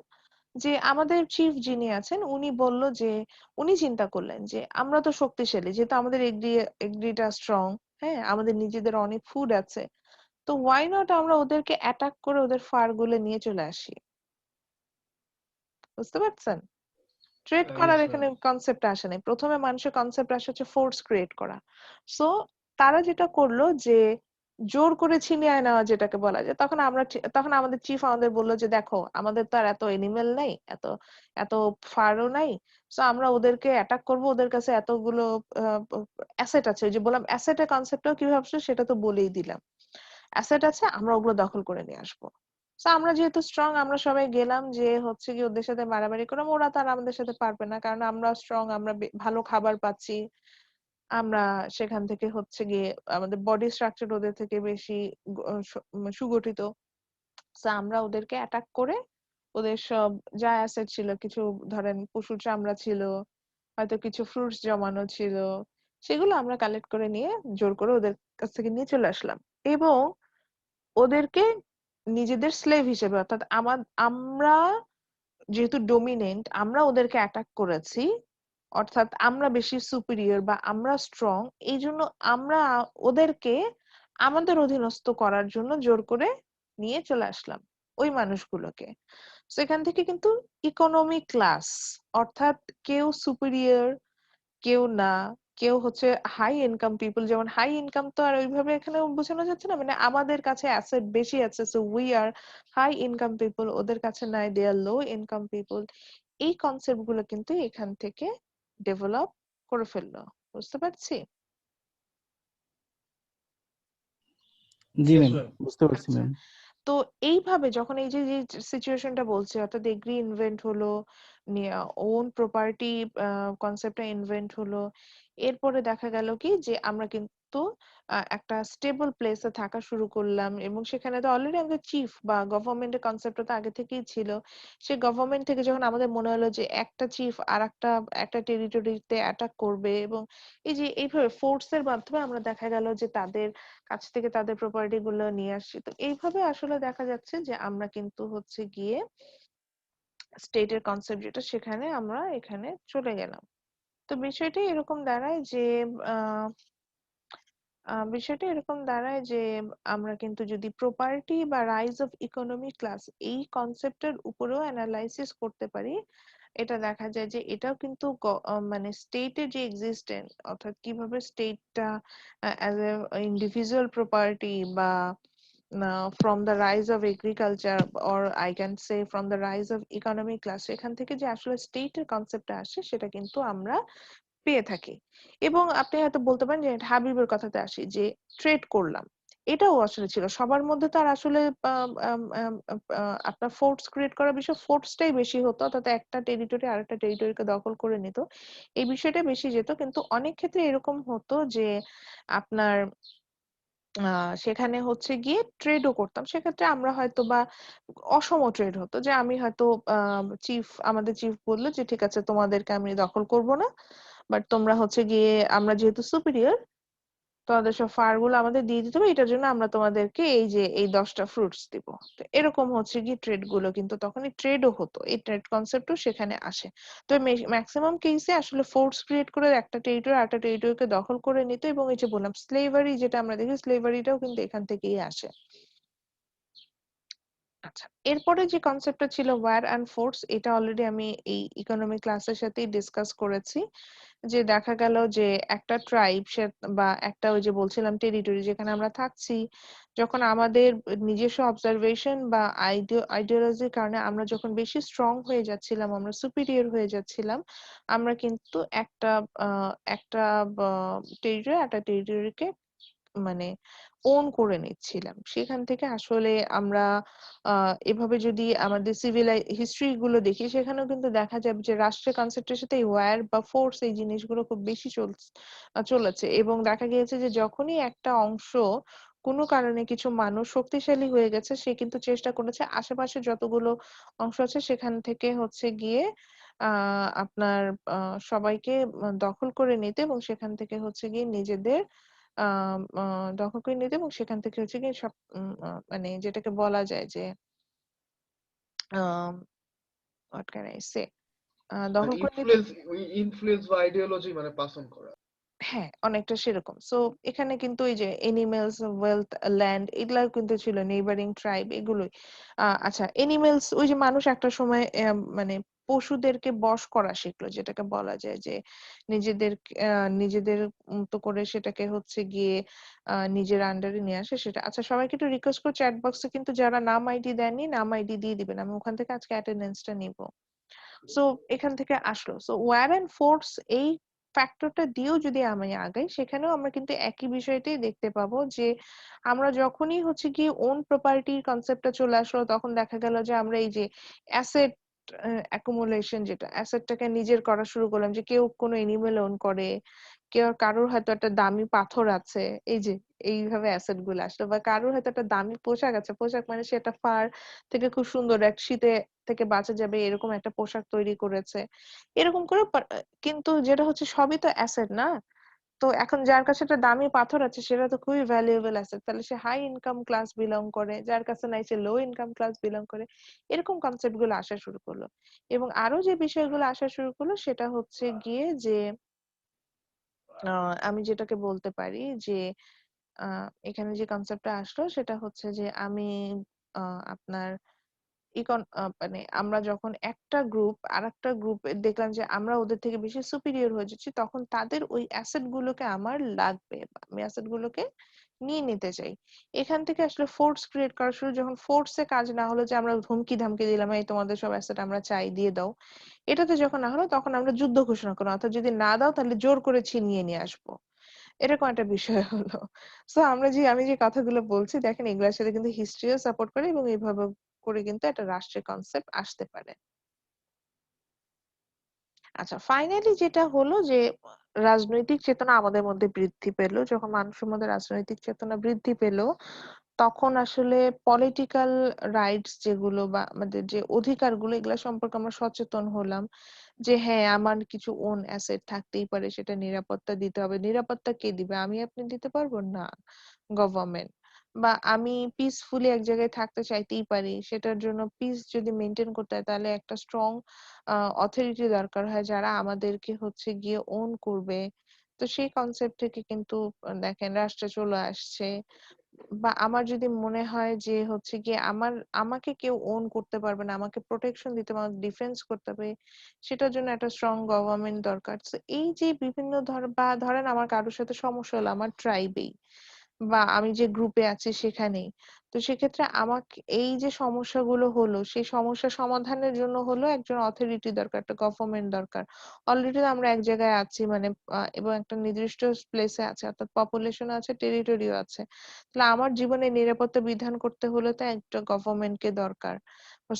[SPEAKER 1] যে আমাদের চিফ যিনি আছেন উনি বলল যে উনি চিন্তা করলেন যে আমরা তো শক্তিশালী, যেহেতু আমাদের এগ্রিটা স্ট্রং, হ্যাঁ, আমাদের নিজেদের অনেক ফুড আছে, তো ওয়াই নট আমরা ওদেরকে অ্যাটাক করে ওদের ফার গুলো নিয়ে চলে আসি। বুঝতে পারছেন? ট্রেড করার
[SPEAKER 2] ইয়েস ম্যাম।
[SPEAKER 1] এখানে কনসেপ্ট আসে নাই, প্রথমে মানুষের কনসেপ্ট আসে হচ্ছে ফোর্স ক্রিয়েট করা। সো তারা যেটা করলো যে জোর করে ছিনিয়ে নেওয়া যেটাকে বলা যায়, তখন আমাদের চিফ আমাদের বললো যে দেখো আমাদের তো আর এত এনিমেল নাই, এত এত ফারও নাই, সো আমরা ওদেরকে অ্যাটাক করব, ওদের কাছে এতগুলো অ্যাসেট আছে। ওই যে বললাম অ্যাসেটের কনসেপ্টটাও কিভাবে আসছে সেটা তো বলেই দিলাম, অ্যাসেট আছে, আমরা ওগুলো দখল করে নিয়ে আসবো। তো আমরা যেহেতু স্ট্রং, আমরা সবাই গেলাম যে হচ্ছে কি ওদের সাথে মারামারি করলাম, ওরা তো আর আমাদের সাথে পারবে না, কারণ আমরা স্ট্রং, আমরা ভালো খাবার পাচ্ছি, আমরা সেখান থেকে হচ্ছে গিয়ে আমাদের বডি স্ট্রাকচার ওদের থেকে বেশি সুগঠিত। তো আমরা ওদেরকে অ্যাটাক করে ওদের সব যা অ্যাসেট ছিল, কিছু ধরেন পশুর চামড়া ছিল, হয়তো কিছু ফ্রুটস জমানো ছিল, সেগুলো আমরা কালেক্ট করে নিয়ে জোর করে ওদের কাছ থেকে নিয়ে চলে আসলাম। এবং ওদেরকে নিজেদের স্লেভ হিসেবে, অর্থাৎ আমরা যেহেতু ডোমিনেন্ট, আমরা ওদেরকে অ্যাটাক করেছি, অর্থাৎ আমরা বেশি সুপিরিয়র বা আমরা স্ট্রং, এই জন্য আমরা ওদেরকে আমাদের অধীনস্থ করার জন্য জোর করে নিয়ে চলে আসলাম ওই মানুষগুলোকে। সেখান থেকে কিন্তু ইকোনমি ক্লাস, অর্থাৎ কেউ সুপিরিয়র কেউ না, কেউ হচ্ছে হাই ইনকাম পিপল, যেমন হাই ইনকাম তো আর ওইভাবে এখানে বোঝানো যাচ্ছে না, মানে আমাদের কাছে অ্যাসেট বেশি আছে, so we are high income people, ওদের কাছে নাই, they are low income people. এই কনসেপ্ট গুলো কিন্তু এখান থেকে ডেভেলপ করে ফেললো। বুঝতে পারছি?
[SPEAKER 3] জি
[SPEAKER 2] ইয়েস
[SPEAKER 3] ম্যাম,
[SPEAKER 2] ম্যাম।
[SPEAKER 3] বুঝতে পারছি
[SPEAKER 1] আচ্ছা,
[SPEAKER 3] ম্যাম।
[SPEAKER 1] তো এইভাবে যখন এই যে যে সিচুয়েশনটা বলছে, অর্থাৎ এগ্রি ইনভেন্ট হলো, ওন প্রপার্টি কনসেপ্টটা ইনভেন্ট হলো, এরপরে দেখা গেল কি যে আমরা কিন্তু কিন্তু একটা স্টেবল প্লেসে থাকা শুরু করলাম এবং সেখানে তো অলরেডি আমাদের চিফ বা গভর্নমেন্টের কনসেপ্টটা তো আগে থেকেই ছিল। সেই গভর্নমেন্ট থেকে যখন আমাদের মনে হলো যে একটা চিফ একটা টেরিটরিতে অ্যাটাক করবে এবং এই যে এইভাবে ফোর্সের মাধ্যমে আমরা দেখা গেল যে তাদের কাছ থেকে তাদের প্রপার্টি গুলো নিয়ে আসছি। তো এইভাবে আসলে দেখা যাচ্ছে যে আমরা কিন্তু হচ্ছে গিয়ে স্টেটের কনসেপ্ট যেটা সেখানে আমরা এখানে চলে গেলাম। তো আহ বিষয়টা এরকম দাঁড়ায় যে আমরা কিন্তু যদি প্রপার্টি বা রাইজ অফ ইকোনমিক ক্লাস এই কনসেপ্টের উপরেও অ্যানালাইসিস করতে পারি, এটা দেখা যায় যে এটাও কিন্তু মানে স্টেটের যে এক্সিস্টেন্স অর্থাৎ কিভাবে স্টেটটা অ্যাজ এ ইন্ডিভিজুয়াল প্রপার্টি বা from the rise of agriculture or I can say from the rise of economic class সেখান থেকে যে আসলে স্টেটের কনসেপ্টটা আসে সেটা কিন্তু আমরা পেয়ে থাকি। এবং আপনি হয়তো বলতে পারেন যে হাবিবের কথাতে আসি যে ট্রেড করলাম, এটাও আসলে ছিল সবার মধ্যে। তো আর আসলে আপনার ফোর্স ক্রিয়েট করার বিষয় ফোর্সটাই বেশি হতো, অর্থাৎ একটা টেরিটরি আরেকটা টেরিটরিকে দখল করে নিত, এই বিষয়টা বেশি যেত। কিন্তু অনেক ক্ষেত্রে এরকম হতো যে আপনার সেখানে হচ্ছে গিয়ে ট্রেডও করতাম। সেক্ষেত্রে আমরা হয়তো বা অসম ট্রেড হতো যে আমি হয়তো আমাদের চিফ বললো যে ঠিক আছে তোমাদেরকে আমি দখল করব না, বাট তোমরা হচ্ছে গিয়ে আমরা যেহেতু সুপিরিয়র তোমাদের সব ফার গুলো আমাদের দিয়ে দিতে হবে, এটার জন্য আমরা তোমাদেরকে এই যে এই 10টা ফ্রুটস দিব। তো এরকম হচ্ছে কি ট্রেড গুলো কিন্তু তখনই ট্রেডও হতো, এই ট্রেড কনসেপ্টও সেখানে আসে। তো ম্যাক্সিমাম কেসে আসলে ফোর্স ক্রিয়েট করে একটা টেরিটরি আরেকটা টেরিটরিকে দখল করে নিত। এবং এই যে বললাম স্লেভারি যেটা আমরা দেখি, স্লেভারিটাও কিন্তু এখান থেকেই আসে। আচ্ছা, এরপরে যে কনসেপ্টটা ছিল ওয়্যার অ্যান্ড ফোর্স, এটা অলরেডি আমি এই ইকোনমিক ক্লাসের সাথেই ডিসকাস করেছি। যে দেখা গেল যে একটা ট্রাইব বা একটা ওই যে বলছিলাম টেরিটরি যেখানে আমরা থাকছি, যখন আমাদের নিজস্ব অবজারভেশন বা আইডিওলজির কারণে আমরা যখন বেশি স্ট্রং হয়ে যাচ্ছিলাম, আমরা সুপিরিয়র হয়ে যাচ্ছিলাম, আমরা কিন্তু একটা টেরিটরি একটা টেরিটরিকে মানে ওন করে নিচ্ছিলাম। সেখান থেকে আসলে আমরা এভাবে যদি আমাদের সিভিল হিস্ট্রি গুলো দেখি, সেখানেও কিন্তু দেখা যাবে যে রাষ্ট্রের কনসেপ্টের সাথে ওয়্যার বা ফোর্স এই জিনিসগুলো খুব বেশি চলেছে। এবং দেখা গিয়েছে যে যখনই একটা অংশ কোনো কারণে কিছু মানুষ শক্তিশালী হয়ে গেছে, সে কিন্তু চেষ্টা করেছে আশেপাশে যতগুলো অংশ আছে সেখান থেকে হচ্ছে গিয়ে আপনার সবাইকে দখল করে নিতে এবং সেখান থেকে হচ্ছে গিয়ে নিজেদের দখল করে নিতে এবং সেখান থেকে হচ্ছে গিয়ে সব মানে যেটাকে বলা যায় যে হোয়াট ক্যান আই সে
[SPEAKER 2] মানে
[SPEAKER 1] দখল করে নিতে।
[SPEAKER 2] ইনফ্লুয়েন্স বা আইডিওলজি মানে পাস অন করা।
[SPEAKER 1] হ্যাঁ, অনেকটা সেরকম। সো এখানে কিন্তু এই যে এনিমেলস, ওয়েলথ, ল্যান্ড এগুলাও কিন্তু ছিল, নেইবারিং ট্রাইব এগুলোই। আচ্ছা, এনিমেলস ওই যে মানুষ একটা সময় মানে পশুদেরকে বশ করা শিখলো, যেটাকে বলা যায় যে নিজেদের নিজেদের মতো করে সেটাকে হচ্ছে গিয়ে নিজের আন্ডারে নিয়ে আসে সেটা। আচ্ছা, সবাইকে একটু রিকোয়েস্ট করছি চ্যাট বক্সে কিন্তু যারা নাম আইডি দেননি নাম আইডি দিয়ে দিবেন, আমি ওখান থেকে আজকে অ্যাটেন্ডেন্সটা নিব। সো এখান থেকে আসলো। সো ওয়্যার এন্ড ফোর্স এই ফ্যাক্টরটা দিয়েও যদি আমি আগাই, সেখানেও আমরা কিন্তু একই বিষয়টাই দেখতে পাবো যে আমরা যখনই হচ্ছে কি ওন প্রপার্টির কনসেপ্টটা চলে আসলো, তখন দেখা গেল যে আমরা এই যে অ্যাসেট অ্যাকুমুলেশন, যেটা অ্যাসেটটাকে নিজের করা শুরু করলাম, যে কেউ কোনো এনিমেল ওন করে, কেউ কারোর হয়তো একটা দামি পাথর আছে, এই যে এইভাবে অ্যাসেট গুলো আসলো, বা কারোর হয়তো একটা দামি পোশাক আছে, পোশাক মানে সে একটা ফার থেকে খুব সুন্দর এক শীতে থেকে বাঁচা যাবে এরকম একটা পোশাক তৈরি করেছে। এরকম করে কিন্তু যেটা হচ্ছে সবই তো অ্যাসেট না। তো এখন যার কাছে একটা দামি পাথর আছে সেটা তো খুবই ভ্যালুয়েবল অ্যাসেট, তাহলে সে হাই ইনকাম ক্লাস বিলং করে, যার কাছে নাই সে লো ইনকাম ক্লাস বিলং করে। এরকম কনসেপ্ট গুলো আসা শুরু করলো। এবং আরো যে বিষয়গুলো আসা শুরু করলো সেটা হচ্ছে গিয়ে যে আমি যেটাকে বলতে পারি যে এখানে যে কনসেপ্টটা আসলো সেটা হচ্ছে যে আমি আপনার মানে আমরা যখন একটা গ্রুপ আরেকটা গ্রুপ দেখলাম যে আমরা ওদের থেকে বেশি সুপিরিয়র হয়ে যাচ্ছি, তখন তাদের ওই অ্যাসেট গুলোকে আমার লাগবে, বা আমি অ্যাসেট গুলোকে নিয়ে নিতে চাই। এখান থেকে আসলে ফোর্স ক্রিয়েট করা শুরু। যখন ফোর্সে কাজ না হলো, যে আমরা হুমকি ধামকি দিলাম এই তোমাদের সব অ্যাসেট আমরা চাই দিয়ে দাও, এটাতে যখন না হলো তখন আমরা যুদ্ধ ঘোষণা করলাম, অর্থাৎ যদি না দাও তাহলে জোর করে ছিনিয়ে নিয়ে আসবো, এরকম একটা বিষয় হলো। সো আমি যে কথাগুলো বলছি দেখেন এগুলোর সাথে কিন্তু হিস্ট্রিও সাপোর্ট করে এবং এইভাবে করে কিন্তু একটা রাষ্ট্রের কনসেপ্ট আসতে পারে। আচ্ছা, ফাইনালি যেটা হলো যে রাজনৈতিক চেতনা আমাদের মধ্যে বৃদ্ধি পেল, যখন মানুষের মধ্যে রাজনৈতিক চেতনা বৃদ্ধি পেল, তখন আসলে পলিটিক্যাল রাইটস যেগুলো বা আমাদের যে অধিকারগুলো, এগুলা সম্পর্কে আমরা সচেতন হলাম যে হ্যাঁ, আমার কিছু ওন অ্যাসেট থাকতেই পারে, সেটা নিরাপত্তা দিতে হবে। নিরাপত্তা কে দিবে? আমি আপনি দিতে পারবো না, গভর্নমেন্ট। বা আমি পিসফুলি এক জায়গায় থাকতে চাইতেই পারি, সেটার জন্য পিস যদি মেনটেন করতে হয় তাহলে একটা স্ট্রং অথরিটি দরকার হয় যারা আমাদেরকে হচ্ছে গিয়ে ওন করবে। তো সেই কনসেপ্ট থেকে কিন্তু দেখেন রাষ্ট্রে চলে আসছে। বা আমার যদি মনে হয় যে হচ্ছে গিয়ে আমাকে কেউ ওন করতে পারবে না, আমাকে প্রোটেকশন দিতে হবে, আমাকে ডিফেন্স করতে হবে, সেটার জন্য একটা স্ট্রং গভর্নমেন্ট দরকার। তো এই যে বিভিন্ন ধরেন আমার কারোর সাথে সমস্যা হলো আমার ট্রাইবেই, বা আমি যে গ্রুপে আছি সেখানেই, তো সেক্ষেত্রে আমাকে এই যে সমস্যাগুলো হলো, সেই সমস্যা সমাধানের জন্য হলো একজন অথরিটি দরকার, একটা গভর্নমেন্ট দরকার। অলরেডি আমরা এক জায়গায় আছি, মানে এবং একটা নির্দিষ্ট প্লেসে আছে, অর্থাৎ পপুলেশন আছে, টেরিটরিও আছে। তাহলে আমার জীবনে নিরাপত্তা বিধান করতে হলে তো একটা গভর্নমেন্টকে দরকার,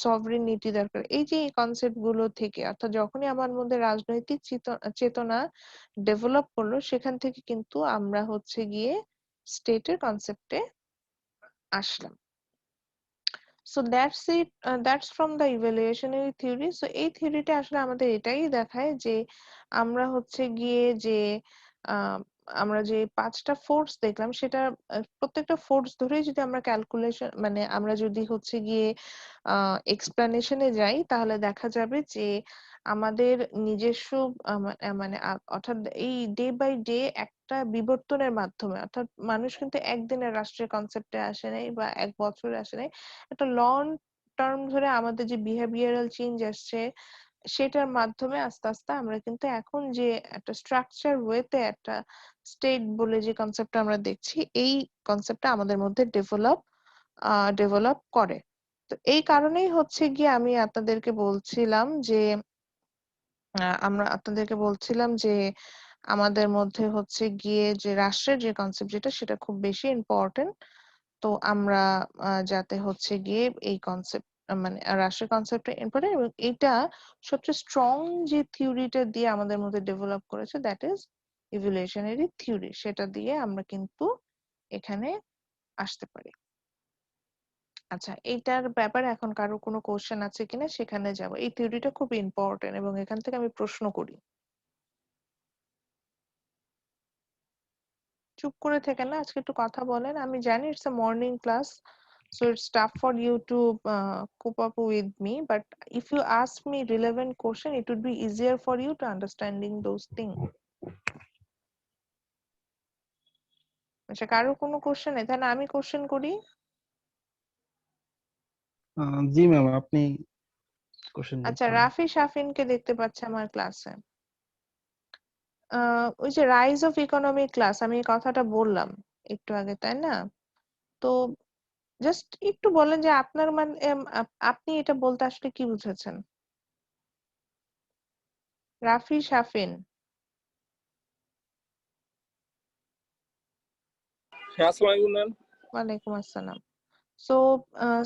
[SPEAKER 1] সভরেনিটি দরকার। এই যে এই কনসেপ্ট গুলো থেকে, অর্থাৎ যখনই আমার মধ্যে রাজনৈতিক চেতনা ডেভেলপ করলো, সেখান থেকে কিন্তু আমরা হচ্ছে গিয়ে স্টেটের কনসেপ্টে আসলাম। So that's it, that's from the evolutionary theory. So এই থিওরিটা আসলে আমাদের এটাই দেখায় যে আমরা হচ্ছে গিয়ে যে আহ, আমরা যে 5টা ফোর্স দেখলাম, সেটা প্রত্যেকটা ফোর্স ধরেই যদি আমরা ক্যালকুলেশন, মানে আমরা যদি হচ্ছে গিয়ে এক্সপ্লানেশনে যাই, তাহলে দেখা যাবে যে আমাদের নিজস্ব মানে অর্থাৎ এই ডে বাই ডে একটা বিবর্তনের মাধ্যমে, অর্থাৎ মানুষ কিন্তু একদিনের রাষ্ট্রের কনসেপ্টে আসে নাই বা এক বছরে আসে নাই, একটা লং টার্ম ধরে আমাদের যে বিহেভিয়ারাল চেঞ্জ আসছে, সেটার মাধ্যমে আস্তে আস্তে আমরা কিন্তু এখন যে একটা স্ট্রাকচার ওয়েতে একটা স্টেট বলে যে কনসেপ্টটা আমরা দেখছি, এই কনসেপ্টটা আমাদের মধ্যে ডেভেলপ করে। তো এই কারণেই হচ্ছে গিয়ে আমি আপনাদেরকে বলছিলাম যে আমাদের মধ্যে হচ্ছে গিয়ে যে রাষ্ট্রের যে কনসেপ্ট যেটা, সেটা খুব বেশি ইম্পর্টেন্ট। তো আমরা যাতে হচ্ছে গিয়ে এই কনসেপ্ট, মানে রাষ্ট্রের কনসেপ্টটা ইম্পর্টেন্ট, এবং এটা সবচেয়ে স্ট্রং যে থিওরিটা দিয়ে আমাদের মধ্যে ডেভেলপ করেছে, দ্যাট ইজ ইভ্যালুয়েশনারি থিওরি। সেটা দিয়ে আমরা কিন্তু এখানে আসতে পারি। আচ্ছা, এইটার ব্যাপারে এখন কারো কোনো কোশ্চেন আছে কিনা সেখানে যাব। এই থিওরিটা খুব ইম্পর্টেন্ট এবং এখান থেকে আমি প্রশ্ন করি। চুপ করে থেকে না, আজকে একটু কথা বলেন। আমি জানি it's a morning class, so it's tough for you to cope up with me, but if you ask me relevant question, it would be easier for you to understanding those things. আচ্ছা, কারো কোনো question নেই, তাহলে আমি question করি।
[SPEAKER 3] জি ma'am, আপনি question
[SPEAKER 1] আচ্ছা,
[SPEAKER 3] করেন।
[SPEAKER 1] রাফি শাফিনকে দেখতে পাচ্ছি আমার ক্লাসে। ওই যে রাইজ অফ ইকোনমিক ক্লাস, আমি এই কথাটা বললাম একটু আগে, তাই না? তো জাস্ট একটু বলেন যে আপনার মানে আপনি এটা বলতে আসলে কি বুঝেছেন? রাফি শাফিন।
[SPEAKER 4] হ্যাঁ, আসসালামু আলাইকুম ম্যাম।
[SPEAKER 1] ওয়ালাইকুম আসসালাম। সো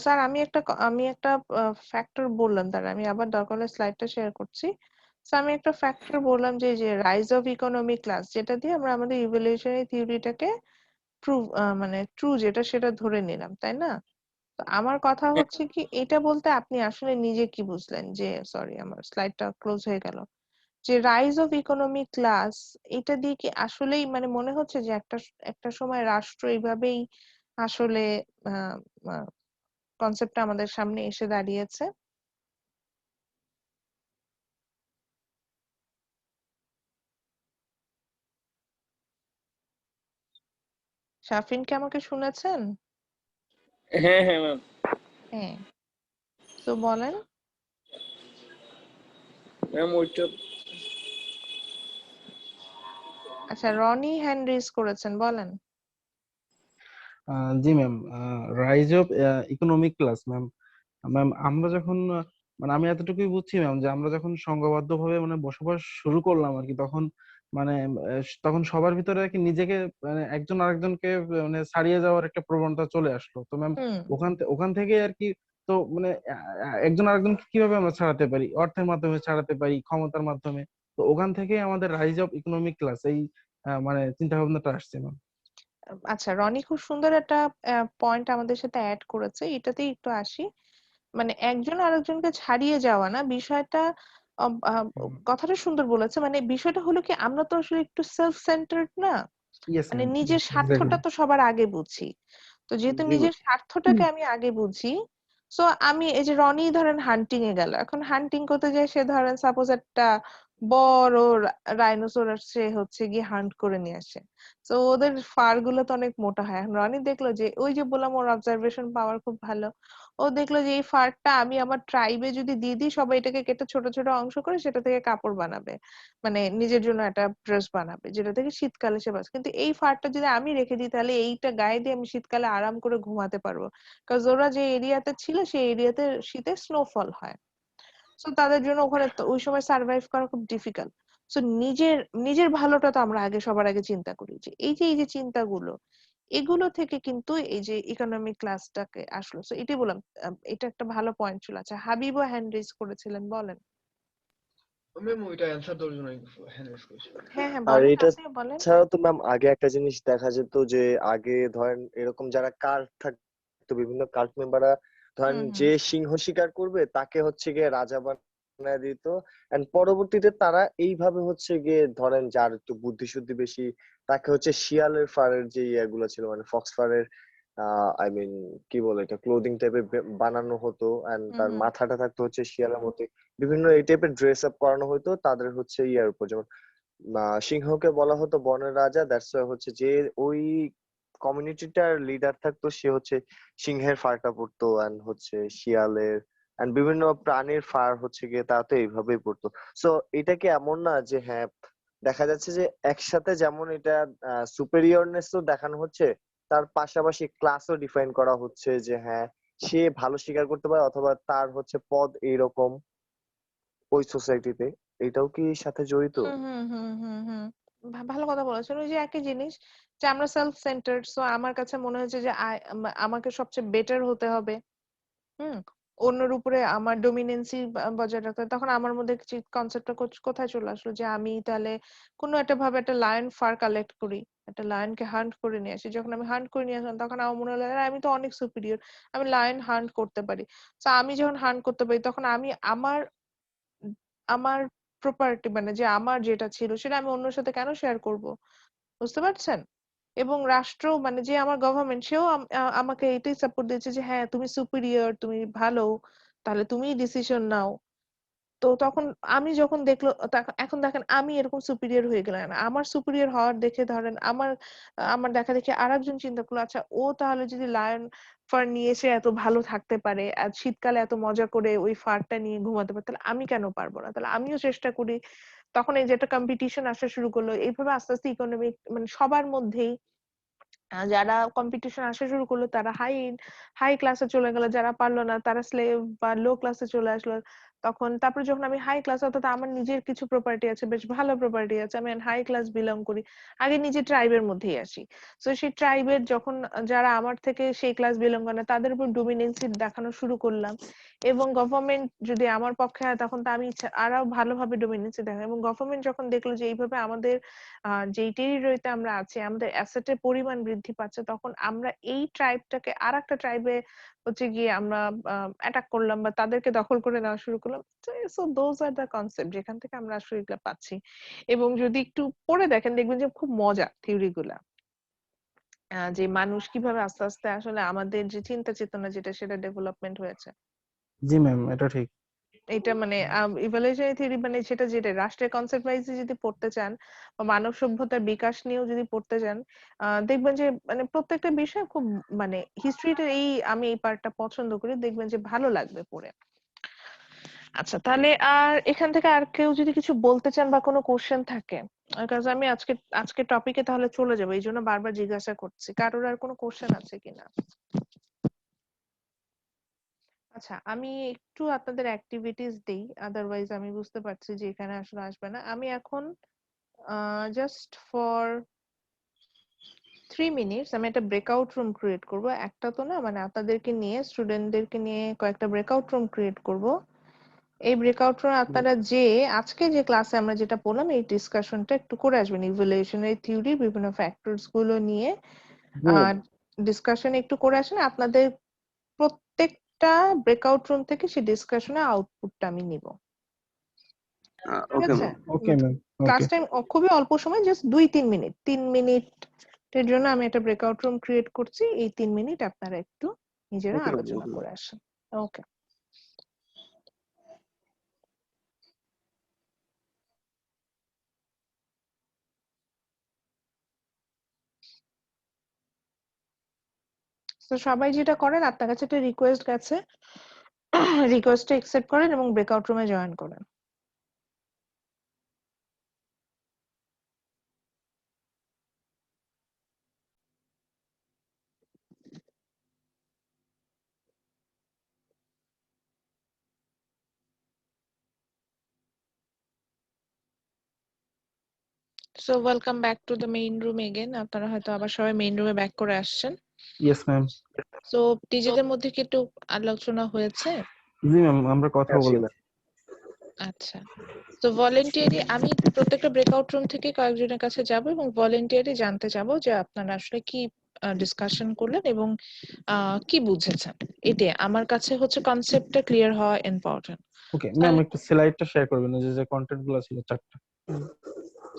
[SPEAKER 1] স্যার, আমি একটা ফ্যাক্টর বললাম, দাঁড়া আমি আবার দরকার হলে স্লাইডটা শেয়ার করছি। সো আমি একটা ফ্যাক্টর বললাম যে রাইজ অফ ইকোনমি ক্লাস, যেটা দিয়ে আমরা আমাদের ইভ্যালুয়েশনারি থিওরিটাকে প্রুভ, মানে ট্রু যেটা সেটা ধরে নিলাম, তাই না? তো আমার কথা হচ্ছে কি, এটা বলতে আপনি আসলে নিজে কি বুঝলেন? যে সরি, আমার স্লাইডটা ক্লোজ হয়ে গেল। যে রাইজ অফ ইকোনমি ক্লাস, এটা দিয়ে কি আসলেই মানে মনে হচ্ছে যে একটা একটা সময় রাষ্ট্র এইভাবেই আসলে কনসেপ্টটা আমাদের সামনে এসে দাঁড়িয়েছে? শাফিন, কি আমাকে শুনেছেন?
[SPEAKER 4] হ্যাঁ হ্যাঁ ম্যাম।
[SPEAKER 1] হ্যাঁ, তো বলেন।
[SPEAKER 4] ম্যাম ওইটা
[SPEAKER 1] আচ্ছা, রনি হ্যান্ড রেজ করেছেন, বলেন।
[SPEAKER 3] জি ma'am, rise of economic class ma'am. Ma'am আমরা যখন মানে আমি এতটুকুই বুঝছি ম্যাম, যে আমরা যখন সংঘবদ্ধভাবে মানে বসবাস শুরু করলাম আর কি, তখন মানে তখন সবার ভিতরে আর কি নিজেকে মানে একজন আরেকজনকে মানে ছাড়িয়ে যাওয়ার একটা প্রবণতা চলে আসলো। তো ম্যাম
[SPEAKER 1] হুম।
[SPEAKER 3] ওখান থেকে আর কি, তো মানে একজন আরেকজনকে কিভাবে আমরা ছাড়াতে পারি? অর্থের মাধ্যমে ছাড়াতে পারি, ক্ষমতার মাধ্যমে, তো ওখান থেকে আমাদের রাইজ অফ ইকোনমিক ক্লাস এই মানে চিন্তা ভাবনাটা আসছে ম্যাম।
[SPEAKER 1] আচ্ছা, রনি খুব সুন্দর একটা পয়েন্ট আমাদের সাথে অ্যাড করেছে, এটাতেই একটু আসি। মানে একজন আরেকজনকে ছাড়িয়ে যাওয়া না বিষয়টা, কথাটা সুন্দর বলেছে। মানে বিষয়টা হলো কি, আমরা তো আসলে একটু সেলফ সেন্টার্ড না,
[SPEAKER 3] ইয়েস
[SPEAKER 1] মানে
[SPEAKER 3] ম্যাম,
[SPEAKER 1] নিজের
[SPEAKER 3] এক্স্যাক্টলি।
[SPEAKER 1] স্বার্থটা তো সবার আগে বুঝি। তো যেহেতু
[SPEAKER 3] জি
[SPEAKER 1] নিজের
[SPEAKER 3] ম্যাম।
[SPEAKER 1] স্বার্থটাকে আমি আগে বুঝি, সো আমি এই যে রনি ধরেন হান্টিং এ গেল, এখন হান্টিং করতে যায়, সে ধরেন সাপোজ একটা বড় রাইনোসরাস সে হচ্ছে গিয়ে হান্ট করে নিয়ে আসে। তো ওদের ফার গুলো তো অনেক মোটা হয়। এখন রনি দেখলো যে, ওই যে বললাম ওর অবজারভেশন পাওয়ার খুব ভালো, ও দেখলো যে এই ফারটা আমি আমার ট্রাইবে যদি দিয়ে দিই, সবাই এটাকে কেটে ছোট ছোট অংশ করে সেটা থেকে কাপড় বানাবে, মানে নিজের জন্য একটা ড্রেস বানাবে, যেটা থেকে শীতকালে সে বাঁচবে। কিন্তু এই ফারটা যদি আমি রেখে দিই, তাহলে এইটা গায়ে দিয়ে আমি শীতকালে আরাম করে ঘুমাতে পারবো, কারণ ওরা যে এরিয়াতে ছিল সেই এরিয়াতে শীতে স্নোফল হয়। সো তাদের জন্য ওখানে তো ওই সময় সার্ভাইভ করা খুব ডিফিকাল্ট। সো নিজের নিজের ভালোটা তো আমরা আগে সবার আগে চিন্তা করি, যে এই যে চিন্তাগুলো, এগুলো থেকে কিন্তু এই যে ইকোনমিক ক্লাসটাকে আসলো। সো এটাই বললাম, এটা একটা ভালো পয়েন্ট ছিল। আচ্ছা, হাবিবও হ্যান্ড রেজ করেছিলেন, বলেন।
[SPEAKER 2] ম্যাম ওইটা অ্যান্সার দেওয়ার জন্য হ্যান্ড রেজ করেছিলাম।
[SPEAKER 1] হ্যাঁ হ্যাঁ,
[SPEAKER 5] আর
[SPEAKER 1] বলেন,
[SPEAKER 5] এটা
[SPEAKER 1] আপনিও বলেন।
[SPEAKER 5] ছাড়াও তো ম্যাম আগে একটা জিনিস দেখা যেত যে আগে ধরেন এরকম যারা কার্ড থাকতো, বিভিন্ন কার্ড মেম্বাররা ধরেন
[SPEAKER 1] হুম হুম
[SPEAKER 5] যে সিংহ শিকার করবে তাকে হচ্ছে গিয়ে রাজা বানায় দিত। এন্ড পরবর্তীতে তারা এইভাবে হচ্ছে গিয়ে ধরেন যার একটু বুদ্ধিশুদ্ধি বেশি তাকে হচ্ছে শিয়ালের ফারের যে ইয়াগুলো ছিল মানে ফক্স ফারের আই মিন কি বলে এটা ক্লোদিং টাইপের বানানো হতো। এন্ড
[SPEAKER 1] হুম
[SPEAKER 5] তার
[SPEAKER 1] হুম
[SPEAKER 5] মাথাটা থাকতো হচ্ছে শিয়ালের মতো, বিভিন্ন এই টাইপের ড্রেস আপ করানো হতো তাদের হচ্ছে ইয়ার উপর। যেমন সিংহকে বলা হতো বনের রাজা, দ্যাটস হচ্ছে যে ওই কমিউনিটিটার লিডার থাকতো সে হচ্ছে সিংহের ফারটা পড়তো এন্ড হচ্ছে শিয়ালের এন্ড বিভিন্ন প্রাণীর ফার হচ্ছে গিয়ে তা তো এইভাবেই পড়তো। সো এটা কি এমন না যে হ্যাঁ দেখা যাচ্ছে যে একসাথে যেমন এটা সুপেরিয়রনেস তো দেখানো হচ্ছে, তার পাশাপাশি ক্লাসও ডিফাইন করা হচ্ছে যে হ্যাঁ সে ভালো শিকার করতে পারে অথবা তার হচ্ছে পদ এইরকম ওই সোসাইটিতে, এটাও কি সাথে জড়িত?
[SPEAKER 1] হুম হুম হুম হুম হুম ভালো কথা বলেছেন। ওই যে একই জিনিস, যে আমরা সেলফ সেন্টার্ড, সো আমার কাছে মনে হয়েছে যে আমাকে সবচেয়ে বেটার হতে হবে। হুম অন্যের উপরে আমার ডোমিনেন্সি বজায় রাখতে হবে। তখন আমার মধ্যে কনসেপ্টটা কোথায় চলে আসলো, যে আমি তাহলে কোনো একটা ভাবে একটা লায়ন ফার কালেক্ট করি, একটা লায়নকে হান্ট করে নিয়ে আসি। যখন আমি হান্ট করে নিয়ে আসলাম, তখন আমার মনে হলো আরে আমি তো অনেক সুপিরিয়র, আমি লায়ন হান্ট করতে পারি। তো আমি যখন হান্ট করতে পারি, তখন আমি আমার আমার প্রপার্টি, মানে যে আমার যেটা ছিল সেটা আমি অন্যের সাথে কেন শেয়ার করব? বুঝতে পারছেন? এবং রাষ্ট্র, মানে যে আমার গভর্নমেন্ট, সেও আমাকে এটাই সাপোর্ট দিয়েছে যে হ্যাঁ তুমি সুপিরিয়র, তুমি ভালো, তাহলে তুমিই ডিসিশন নাও। তো তখন আমি যখন দেখলো, এখন দেখেন আমি এরকম সুপিরিয়র হয়ে গেলাম না, আমার সুপিরিয়র হওয়ার দেখে ধরেন আমার আমার দেখা দেখে আরেকজন চিন্তা করলো, আচ্ছা ও তাহলে যদি লায়ন ফার নিয়ে এসে এত ভালো থাকতে পারে, আর শীতকালে এত মজা করে ওই ফারটা নিয়ে ঘুমাতে পারে, তাহলে আমি কেন পারবো না? তাহলে আমিও চেষ্টা করি। তখন এই যে একটা কম্পিটিশন আসা শুরু করলো। এইভাবে আস্তে আস্তে ইকোনমিক, মানে সবার মধ্যেই যারা কম্পিটিশন আসা শুরু করলো, তারা হাই হাই ক্লাসে চলে গেল, যারা পারলো না তারা স্লেভ বা লো ক্লাসে চলে আসলো। তখন তারপরে যখন আমি হাই ক্লাস, অর্থাৎ আমার নিজের কিছু প্রপার্টি আছে, বেশ ভালো প্রপার্টি আছে, আমি হাই ক্লাস বিলং করি, আগে নিজের ট্রাইবের মধ্যেই আসি। তো সেই ট্রাইবের যখন যারা আমার থেকে সেই ক্লাস বিলং করে না, তাদের উপর ডোমিনেন্সি দেখানো শুরু করলাম। এবং গভর্নমেন্ট যদি আমার পক্ষে হয়, তখন তো আমি আরো ভালোভাবে ডোমিনেন্সি দেখাই। এবং গভর্নমেন্ট যখন দেখলো যে এইভাবে আমাদের যেই টেরিটরিতে আমরা আছি আমাদের অ্যাসেটের পরিমাণ বৃদ্ধি পাচ্ছে, তখন আমরা এই ট্রাইবটাকে আর একটা ট্রাইবে হচ্ছে গিয়ে আমরা অ্যাটাক করলাম, বা তাদেরকে দখল করে নেওয়া শুরু করলাম। So those are the concept যেখান থেকে আমরা আসলে এগুলা পাচ্ছি। এবং যদি একটু পড়ে দেখেন, দেখবেন যে খুব মজা থিওরি গুলা, যে মানুষ কিভাবে আস্তে আস্তে আসলে আমাদের যে চিন্তা চেতনা যেটা, সেটা ডেভেলপমেন্ট হয়েছে।
[SPEAKER 3] জি ম্যাম, এটা ঠিক।
[SPEAKER 1] এটা মানে ইভলিউশনারি থিওরি, মানে সেটা যেটা রাষ্ট্রের কনসেপ্ট ওয়াইজ যদি পড়তে চান, বা মানব সভ্যতার বিকাশ নিয়েও যদি পড়তে চান, দেখবেন যে মানে প্রত্যেকটা বিষয় খুব, মানে হিস্ট্রিটা আমি এই পার্টটা পছন্দ করি, দেখবেন যে ভালো লাগবে পড়ে। আচ্ছা, তাহলে আর এখান থেকে আর কেউ যদি কিছু বলতে চান বা কোনো কোশ্চেন থাকে, কাজ আমি আজকে টপিকে তাহলে চলে যাবো, এই জন্য বারবার জিজ্ঞাসা করছি কারোর আর কোনো কোশ্চেন আছে কিনা। আচ্ছা, আমি একটু আপনাদের অ্যাক্টিভিটিস দেই, আদারওয়াইজ আমি বুঝতে পারছি যে এখানে আসলে আসবে না। আমি এখন জাস্ট ফর 3 মিনিটস আমি একটা ব্রেকআউট রুম ক্রিয়েট করব। একটা তো না, মানে আপনাদেরকে নিয়ে, স্টুডেন্টদেরকে নিয়ে কয়েকটা ব্রেকআউট রুম ক্রিয়েট করব। এই ব্রেকআউট রুমে আপনারা যে আজকে যে ক্লাসে আমরা যেটা বললাম এই ডিসকাশনটা একটু করে আসবেন, ইভ্যালুয়েশনের থিওরি বিভিন্ন ফ্যাক্টরস গুলো নিয়ে ডিসকাশন একটু করে আসেন। আপনাদের প্রত্যেকটা ব্রেকআউট রুম থেকে সেই ডিসকাশনের আউটপুটটা আমি নিব, ঠিক
[SPEAKER 4] ওকে
[SPEAKER 1] আছে?
[SPEAKER 4] Ma'am.
[SPEAKER 3] Okay ma'am.
[SPEAKER 1] Class
[SPEAKER 3] okay
[SPEAKER 1] time খুবই অল্প সময়, জাস্ট 2-3 মিনিট, 3 মিনিটের জন্য আমি একটা ব্রেকআউট রুম ক্রিয়েট করছি। এই 3 মিনিট আপনারা একটু নিজেরা
[SPEAKER 4] ওকে
[SPEAKER 1] আলোচনা করে আসেন। ওকে, তো সবাই যেটা করেন, আপনার কাছে একটা রিকোয়েস্ট গেছে, রিকোয়েস্টটা অ্যাকসেপ্ট করেন এবং ব্রেকআউট রুমে জয়েন করেন। So welcome back to the main room again. আপনারা হয়তো আবার সবাই মেইন রুমে ব্যাক করে আসছেন।
[SPEAKER 3] Yes ma'am.
[SPEAKER 1] সো নিজেদের মধ্যে কি একটু আলোচনা হয়েছে?
[SPEAKER 3] জি ম্যাম, আমরা কথা
[SPEAKER 5] হ্যাঁ, জি
[SPEAKER 3] বলেছি।
[SPEAKER 5] ম্যাম।
[SPEAKER 1] আচ্ছা, তো ভলেন্টিয়ারি আমি প্রত্যেকটা ব্রেকআউট রুম থেকে কয়েকজনের কাছে যাব এবং ভলেন্টিয়ারি জানতে চাবো যে আপনারা আসলে কি ডিসকাশন করলেন এবং কি বুঝেছেন। এটাই আমার কাছে হচ্ছে কনসেপ্টটা ক্লিয়ার হওয়া ইম্পর্টেন্ট।
[SPEAKER 3] ওকে ম্যাম, একটু স্লাইডটা শেয়ার করবেন, ওই যে যে কন্টেন্ট গুলো ছিল 4টা।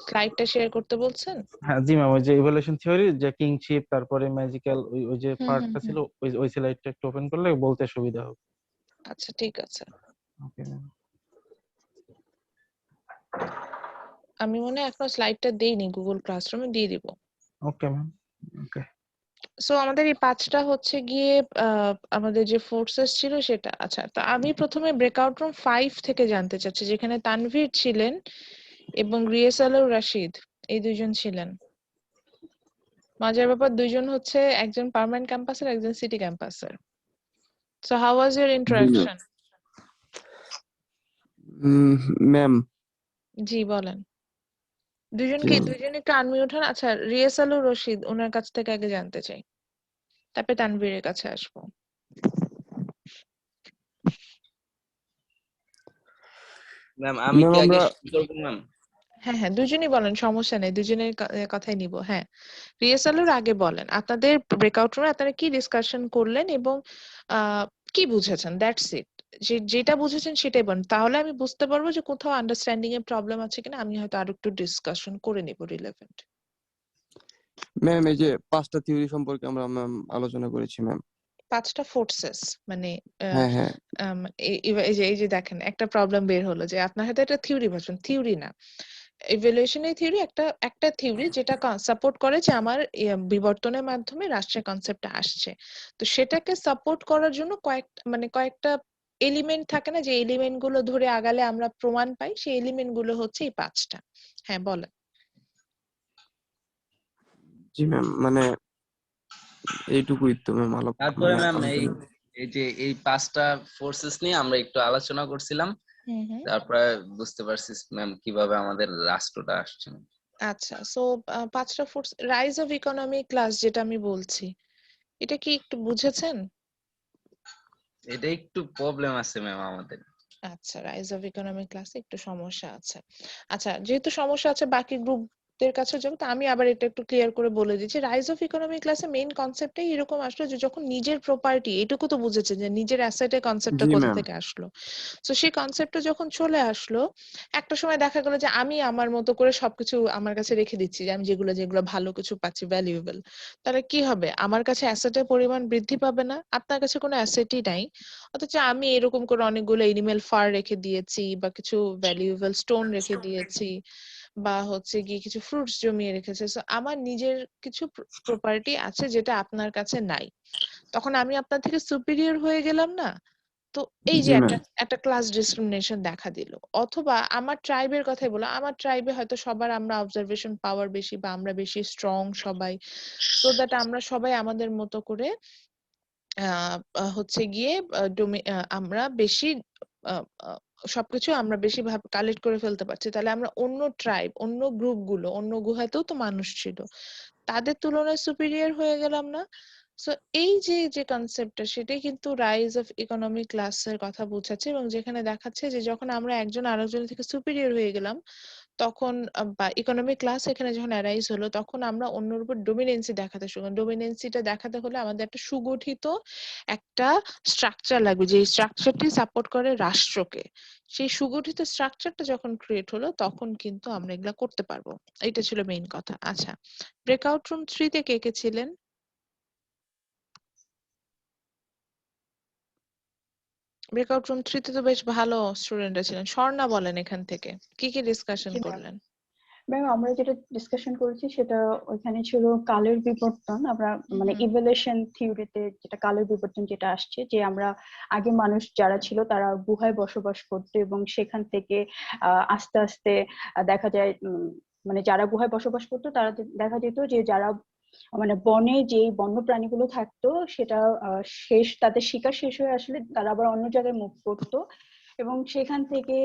[SPEAKER 1] স্লাইডটা শেয়ার করতে বলছেন?
[SPEAKER 3] হ্যাঁ জি ম্যাম, ওই যে ইভ্যালুয়েশন থিওরি, যে কিংশিপ, তারপরে ম্যাজিক্যাল, ওই যে
[SPEAKER 1] হুম হুম
[SPEAKER 3] পার্টটা ছিল,
[SPEAKER 1] হুম।
[SPEAKER 3] ওই স্লাইডটা একটু ওপেন করলে বলতে সুবিধা হবে।
[SPEAKER 1] আচ্ছা ঠিক আছে,
[SPEAKER 3] ওকে ম্যাম।
[SPEAKER 1] আমি মনে হয় এখনো স্লাইডটা দেইনি, গুগল ক্লাসরুমে দিয়ে দিব।
[SPEAKER 3] Okay ma'am. ওকে।
[SPEAKER 1] সো আমাদের এই 5টা হচ্ছে গিয়ে আমাদের যে ফোর্সেস ছিল সেটা। আচ্ছা, তো আমি প্রথমে ব্রেকআউট রুম 5 থেকে জানতে চাচ্ছি, যেখানে তানভীর ছিলেন এবং রিয়াসাল ও রাশিদ, এই দুইজন ছিলেন। মজার ব্যাপার, দুইজন হচ্ছে একজন পার্মানেন্ট ক্যাম্পাসের, একজন সিটি ক্যাম্পাসের। So how was your interaction?
[SPEAKER 4] Ma'am
[SPEAKER 1] জি বলেন। দুইজন একটু আনমিউট হন। আচ্ছা, রিয়াসাল ও রশিদ, ওনার কাছ থেকে আগে জানতে চাই, তারপরে তানভীরের কাছে আসবো।
[SPEAKER 6] ম্যাম আমি
[SPEAKER 4] ম্যাম
[SPEAKER 6] কি আগে
[SPEAKER 4] আমরা
[SPEAKER 6] শুরু করবো ম্যাম?
[SPEAKER 1] হ্যাঁ হ্যাঁ, দুজনই বলেন, সমস্যা নেই, দুজনের কথাই নিব। হ্যাঁ, রিহার্সালের আগে বলেন আপনাদের ব্রেকআউট রুমে আপনারা কি ডিসকাশন করলেন এবং কি বুঝেছেন, দ্যাটস ইট। যেটা বুঝেছেন সেটাই বলেন, তাহলে আমি বুঝতে পারবো যে কোথাও আন্ডারস্ট্যান্ডিং এর প্রবলেম আছে কিনা। আমি হয়তো আরো একটু ডিসকাশন করে নিব রিলেভেন্ট।
[SPEAKER 4] ম্যাম এই যে 5টা থিওরি সম্পর্কে আমরা ম্যাম আলোচনা করেছি ম্যাম।
[SPEAKER 1] 5টা ফোর্সেস মানে
[SPEAKER 4] হ্যাঁ হ্যাঁ
[SPEAKER 1] এই যে দেখেন একটা প্রবলেম বের হলো যে আপনার হাতে একটা থিওরি ভার্সন, থিওরি না, ইভ্যালুয়েশনের থিওরি, একটা থিওরি যেটা সাপোর্ট করে যে আমার বিবর্তনের মাধ্যমে রাষ্ট্রের কনসেপ্টটা আসছে। তো সেটাকে সাপোর্ট করার জন্য কয়েকটা এলিমেন্ট থাকে না, যে এলিমেন্ট গুলো ধরে আগালে আমরা প্রমাণ পাই, সেই এলিমেন্ট গুলো হচ্ছে এই 5টা। হ্যাঁ বলেন।
[SPEAKER 4] জি ম্যাম, মানে এইটুকুই তো ম্যাম
[SPEAKER 6] তারপরে ম্যাম এই
[SPEAKER 4] আলোচনা।
[SPEAKER 6] এই যে এই 5টা ফোর্সেস নিয়ে আমরা একটু আলোচনা করছিলাম,
[SPEAKER 1] হুম হুম।
[SPEAKER 6] তারপরে বুঝতে পারছি ম্যাম কিভাবে আমাদের রাষ্ট্রটা আসছে।
[SPEAKER 1] আচ্ছা, সো 5টা force, rise of economy class যেটা আমি বলছি, এটা কি একটু বুঝেছেন?
[SPEAKER 6] এটা একটু প্রবলেম আছে ম্যাম আমাদের।
[SPEAKER 1] আচ্ছা, রাইজ অফ ইকোনমিক ক্লাসে একটু সমস্যা আছে। আচ্ছা, যেহেতু সমস্যা আছে বাকি গ্রুপদের কাছে যাবো, তো আমি আবার এটা একটু ক্লিয়ার করে বলে দিচ্ছি। রাইজ অফ ইকোনমিক ক্লাসে মেইন কনসেপ্টটাই এরকম আসলো যে যখন নিজের প্রপার্টি, এটুকু তো বুঝেছে যে নিজের অ্যাসেটের কনসেপ্টটা
[SPEAKER 4] জি
[SPEAKER 1] কোথা
[SPEAKER 4] ম্যাম।
[SPEAKER 1] থেকে আসলো। তো সেই কনসেপ্টটা যখন চলে আসলো, একটা সময় দেখা গেল যে আমি আমার মতো করে সবকিছু আমার কাছে রেখে দিচ্ছি, যে আমি যেগুলো যেগুলো ভালো কিছু পাচ্ছি, ভ্যালুয়েবল। তাহলে কি হবে, আমার কাছে অ্যাসেটের পরিমাণ বৃদ্ধি পাবে না, আপনার কাছে কোনো অ্যাসেটই নাই। অথচ আমি এরকম করে অনেকগুলো এনিমেল ফার রেখে দিয়েছি, বা কিছু ভ্যালুয়েবল স্টোন রেখে দিয়েছি, বা হচ্ছে গিয়ে কিছু ফ্রুটস জমিয়ে রেখেছে। সো আমার নিজের কিছু প্রপার্টি আছে যেটা আপনার কাছে নাই, তখন আমি আপনার থেকে সুপিরিয়র হয়ে গেলাম না? তো এই যে
[SPEAKER 4] জি
[SPEAKER 1] একটা
[SPEAKER 4] ম্যাম।
[SPEAKER 1] একটা ক্লাস ডিসক্রিমিনেশন দেখা দিল। অথবা আমার ট্রাইবের কথাই বলো, আমার ট্রাইবে হয়তো সবার আমরা অবজারভেশন পাওয়ার বেশি, বা আমরা বেশি স্ট্রং সবাই, সো দ্যাট আমরা সবাই আমাদের মতো করে হচ্ছে গিয়ে আমরা বেশি সবকিছু আমরা বেশি ভাবে কালেক্ট করে ফেলতে পারছি। তাহলে আমরা অন্য ট্রাইব, অন্য গ্রুপ গুলো, অন্য গুহাতেও তো মানুষ ছিল, তাদের তুলনায় সুপিরিয়র হয়ে গেলাম না? সো এই যে কনসেপ্টটা সেটাই কিন্তু রাইজ অফ ইকোনমিক ক্লাসের কথা বোঝাচ্ছে, এবং যেখানে দেখাচ্ছে যে যখন আমরা একজন আরেকজনের থেকে সুপিরিয়র হয়ে গেলাম তখন বা ইকোনমিক ক্লাস এখানে যখন অ্যারাইজ হলো তখন আমরা অন্যের উপর ডোমিনেন্সি দেখাতে শুরু করি। ডোমিনেন্সিটা দেখাতে হলে আমাদের একটা সুগঠিত একটা স্ট্রাকচার লাগবে, যে স্ট্রাকচারটি সাপোর্ট করে রাষ্ট্রকে। সেই সুগঠিত স্ট্রাকচারটা যখন ক্রিয়েট হলো তখন কিন্তু আমরা এগুলা করতে পারবো। এটা ছিল মেইন কথা। আচ্ছা, ব্রেকআউট রুম 3 তে কে কে ছিলেন? ব্রেকআউট রুম 3 তে তো বেশ ভালো স্টুডেন্টরা ছিলেন। স্বর্ণা বলেন এখান থেকে কি কি ডিসকাশন
[SPEAKER 7] জি ম্যাম।
[SPEAKER 1] করলেন?
[SPEAKER 7] ম্যাম আমরা যেটা ডিসকাশন করেছি সেটা ওইখানে ছিল কালের বিবর্তন। আমরা মানে
[SPEAKER 1] হুম
[SPEAKER 7] ইভলিউশন থিওরিতে যেটা কালের বিবর্তন যেটা আসছে, যে আমরা আগে মানুষ যারা ছিল তারা গুহায় বসবাস করতো এবং সেখান থেকে আস্তে আস্তে দেখা যায় মানে যারা গুহায় বসবাস করতো তারা দেখা যেত যে যারা মানে বনে যে বন্য প্রাণীগুলো থাকতো সেটা তাদের শিকার শেষ হয়ে আসলে তারা আবার অন্য জায়গায় মুভ করতো, এবং সেখান থেকে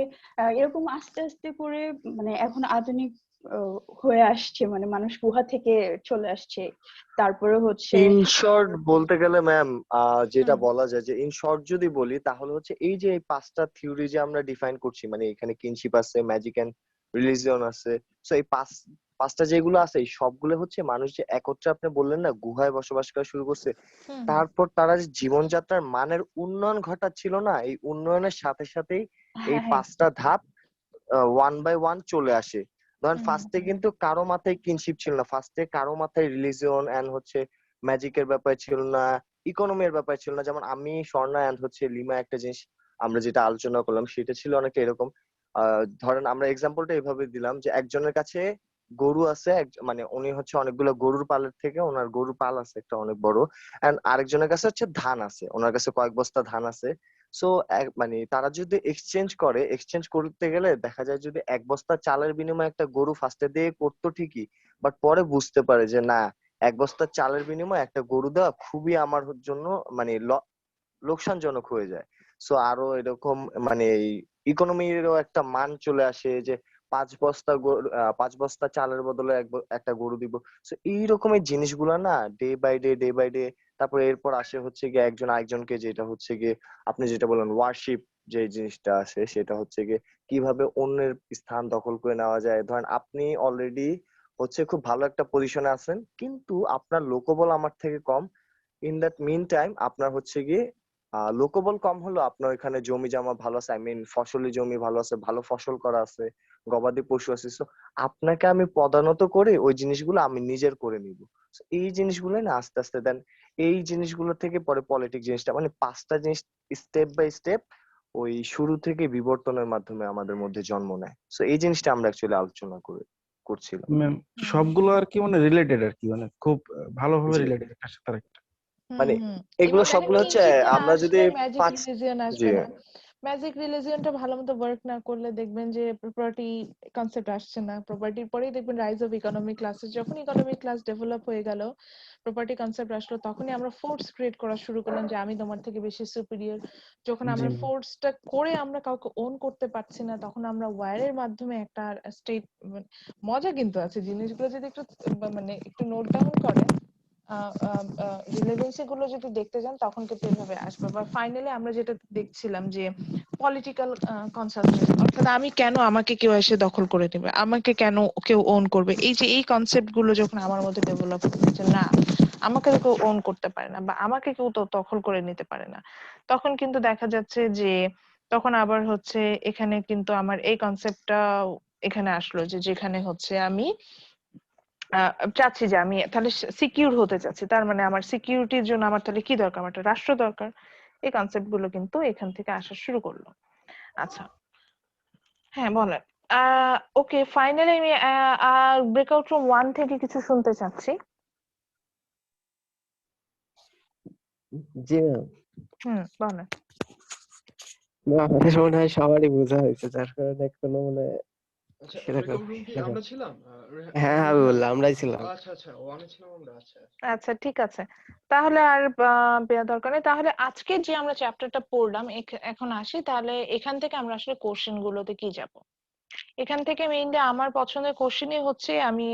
[SPEAKER 7] এরকম আস্তে আস্তে করে মানে এখন আধুনিক হয়ে আসছে, মানে মানুষ গুহা থেকে চলে আসছে। তারপরে হচ্ছে
[SPEAKER 5] ইন শর্ট বলতে গেলে ম্যাম যেটা
[SPEAKER 1] হুম
[SPEAKER 5] বলা যায় যে ইন শর্ট যদি বলি তাহলে হচ্ছে এই যে এই পাঁচটা থিওরি যে আমরা ডিফাইন করছি, মানে এখানে কিনশিপ আছে, ম্যাজিক এন্ড রিলিজিয়ন আছে। সো এই পাঁচটা যেগুলো আছে এই সবগুলো হচ্ছে মানুষ যে একত্রে, আপনি বললেন না গুহায় বসবাস করা শুরু করছে,
[SPEAKER 1] হুম হুম
[SPEAKER 5] তারপর তারা যে জীবনযাত্রার মানের উন্নয়ন ঘটাচ্ছিল না, এই উন্নয়নের সাথে সাথেই এই
[SPEAKER 7] হ্যাঁ হ্যাঁ
[SPEAKER 5] পাঁচটা ধাপ ওয়ান বাই ওয়ান চলে আসে। ধরেন
[SPEAKER 1] হুম
[SPEAKER 5] ফার্স্টে কিন্তু কারো মাথায় কিনশিপ ছিল না, ফার্স্টে কারো মাথায় রিলিজিয়ন এন্ড হচ্ছে ম্যাজিকের ব্যাপার ছিল না, ইকোনমির ব্যাপার ছিল না। যেমন আমি, স্বর্ণা এন্ড হচ্ছে লিমা একটা জিনিস আমরা যেটা আলোচনা করলাম সেটা ছিল অনেকটা এরকম। ধরেন আমরা এক্সাম্পলটা এভাবে দিলাম যে একজনের কাছে গরু আছে, মানে উনি হচ্ছে অনেকগুলো গরুর পালের থেকে ওনার গরুর পাল আছে একটা অনেক বড়, এন্ড আরেকজনের কাছে হচ্ছে ধান আছে, ওনার কাছে কয়েক বস্তা ধান আছে। সো মানে তারা যদি এক্সচেঞ্জ করতে গেলে দেখা যায় যদি এক বস্তা চালের বিনিময়ে একটা গরু ফার্স্টে দিয়ে করতো ঠিকই, বাট পরে বুঝতে পারে যে না, এক বস্তা চালের বিনিময়ে একটা গরু দেওয়া খুবই আমার জন্য মানে লোকসানজনক হয়ে যায়। সো আরো এরকম মানে ইকোনমিরও একটা মান চলে আসে যে 5 বস্তা চালের বদলে একটা গরু দিব। সো এইরকমের জিনিসগুলো না ডে বাই ডে। তারপরে এরপর আসে হচ্ছে গিয়ে একজন আরেকজনকে, যেটা হচ্ছে গিয়ে আপনি যেটা বলেন ওয়ারশিপ, যে জিনিসটা আছে সেটা হচ্ছে গিয়ে কিভাবে অন্যের স্থান দখল করে নেওয়া যায়। ধরেন আপনি অলরেডি হচ্ছে খুব ভালো একটা পজিশনে আছেন কিন্তু আপনার লোকবল আমার থেকে কম, ইন দ্যাট মিন টাইম আপনার হচ্ছে গিয়ে লোকবল কম হলো, আপনার এখানে জমি জমা ভালো আছে, আই মিন ফসলি জমি ভালো আছে, ভালো ফসল করা আছে, গবাদি পশু আছে। So, আপনাকে আমি পদানত করে ওই জিনিসগুলো আমি নিজের করে নিব। So, এই জিনিসগুলো না আস্তে আস্তে দেন এই জিনিসগুলো থেকে পরে পলিটিক্স জিনিসটা, মানে পাঁচটা জিনিস স্টেপ বাই স্টেপ ওই শুরু থেকে বিবর্তনের মাধ্যমে আমাদের মধ্যে জন্ম নেয়। সো এই জিনিসটা আমরা অ্যাকচুয়ালি আলোচনা করছিলাম।
[SPEAKER 3] ম্যাম
[SPEAKER 1] হুম
[SPEAKER 3] সবগুলো আর কি মানে রিলেটেড আর কি, মানে খুব ভালোভাবে
[SPEAKER 5] জি,
[SPEAKER 3] রিলেটেড একটার সাথে আরেকটা।
[SPEAKER 1] হুম
[SPEAKER 5] মানে
[SPEAKER 1] হুম
[SPEAKER 5] এগুলো
[SPEAKER 1] এবার দেখেন
[SPEAKER 5] সবগুলো হচ্ছে
[SPEAKER 1] কিনশিপে
[SPEAKER 5] আমরা যদি
[SPEAKER 1] আসলে ম্যাজিক
[SPEAKER 5] পাঁচ,
[SPEAKER 1] রিলিজিয়ন
[SPEAKER 5] জি
[SPEAKER 1] আসবে না। ম্যাজিক রিলিজিয়নটা ভালো মতো ওয়ার্ক না করলে দেখবেন যে প্রপার্টি কনসেপ্ট আসছে না। প্রপার্টির পরেই দেখবেন রাইজ অফ ইকোনমিক ক্লাসেস, যখন ইকোনমিক ক্লাস ডেভেলপ হয়ে গেল প্রপার্টি কনসেপ্ট আসলো, তখনই আমরা ফোর্স ক্রিয়েট করা শুরু করলাম যে আমি তোমার থেকে বেশি সুপিরিয়র। যখন
[SPEAKER 3] জি
[SPEAKER 1] আমরা
[SPEAKER 3] ম্যাম।
[SPEAKER 1] ফোর্সটা করে আমরা কাউকে ওন করতে পারছি না, তখন আমরা ওয়ারের মাধ্যমে একটা স্টেট, মজা কিন্তু আছে জিনিসগুলো যদি একটু মানে একটু নোট ডাউন করেন, রিলেভেন্সি গুলো যদি দেখতে যান তখন কিন্তু এভাবে আসবে। বা ফাইনালি আমরা যেটা দেখছিলাম যে পলিটিক্যাল কনসালটেন্ট, অর্থাৎ আমি কেন, আমাকে কেউ এসে দখল করে নেবে, আমাকে কেন কেউ ওন করবে, এই যে এই কনসেপ্ট গুলো যখন আমার মধ্যে ডেভেলপ হচ্ছে, না আমাকে তো কেউ ওন করতে পারে না বা আমাকে কেউ তো দখল করে নিতে পারে না, তখন কিন্তু দেখা যাচ্ছে যে তখন আবার হচ্ছে এখানে কিন্তু আমার এই কনসেপ্টটা এখানে আসলো, যে যেখানে হচ্ছে আমি চাচ্ছি যে আমি তাহলে সিকিউর হতে চাচ্ছি, তার মানে আমার সিকিউরিটির জন্য আমার তাহলে কি দরকার, আমার একটা রাষ্ট্র দরকার। এই কনসেপ্ট গুলো কিন্তু এখান থেকে আসা শুরু করলো। আচ্ছা, হ্যাঁ বলেন। ওকে, ফাইনালি আমি ব্রেকআউট রুম 1 থেকে কিছু শুনতে চাচ্ছি।
[SPEAKER 4] জি ম্যাম।
[SPEAKER 1] বলেন।
[SPEAKER 4] আমাদের মনে হয় সবারই বোঝা হয়েছে, যার কারণে কোনো মানে
[SPEAKER 2] আচ্ছা,
[SPEAKER 4] সেরকম
[SPEAKER 2] ব্রেকআপ রুম কি
[SPEAKER 4] সেরকম
[SPEAKER 2] আমরা ছিলাম?
[SPEAKER 4] হ্যাঁ আমি
[SPEAKER 2] রেহান?
[SPEAKER 4] বললাম আমরাই ছিলাম।
[SPEAKER 2] আচ্ছা আচ্ছা, ওয়ানে ছিলাম আমরা। আচ্ছা
[SPEAKER 1] আচ্ছা ঠিক আছে, তাহলে আর বেয়া দরকার নেই। তাহলে আজকে যে আমরা চ্যাপ্টারটা পড়লাম এখন আসি, তাহলে এখান থেকে আমরা আসলে কোশ্চেন গুলোতে কি যাব। এখান থেকে মেইনলি আমার পছন্দের কোশ্চেনই হচ্ছে আমি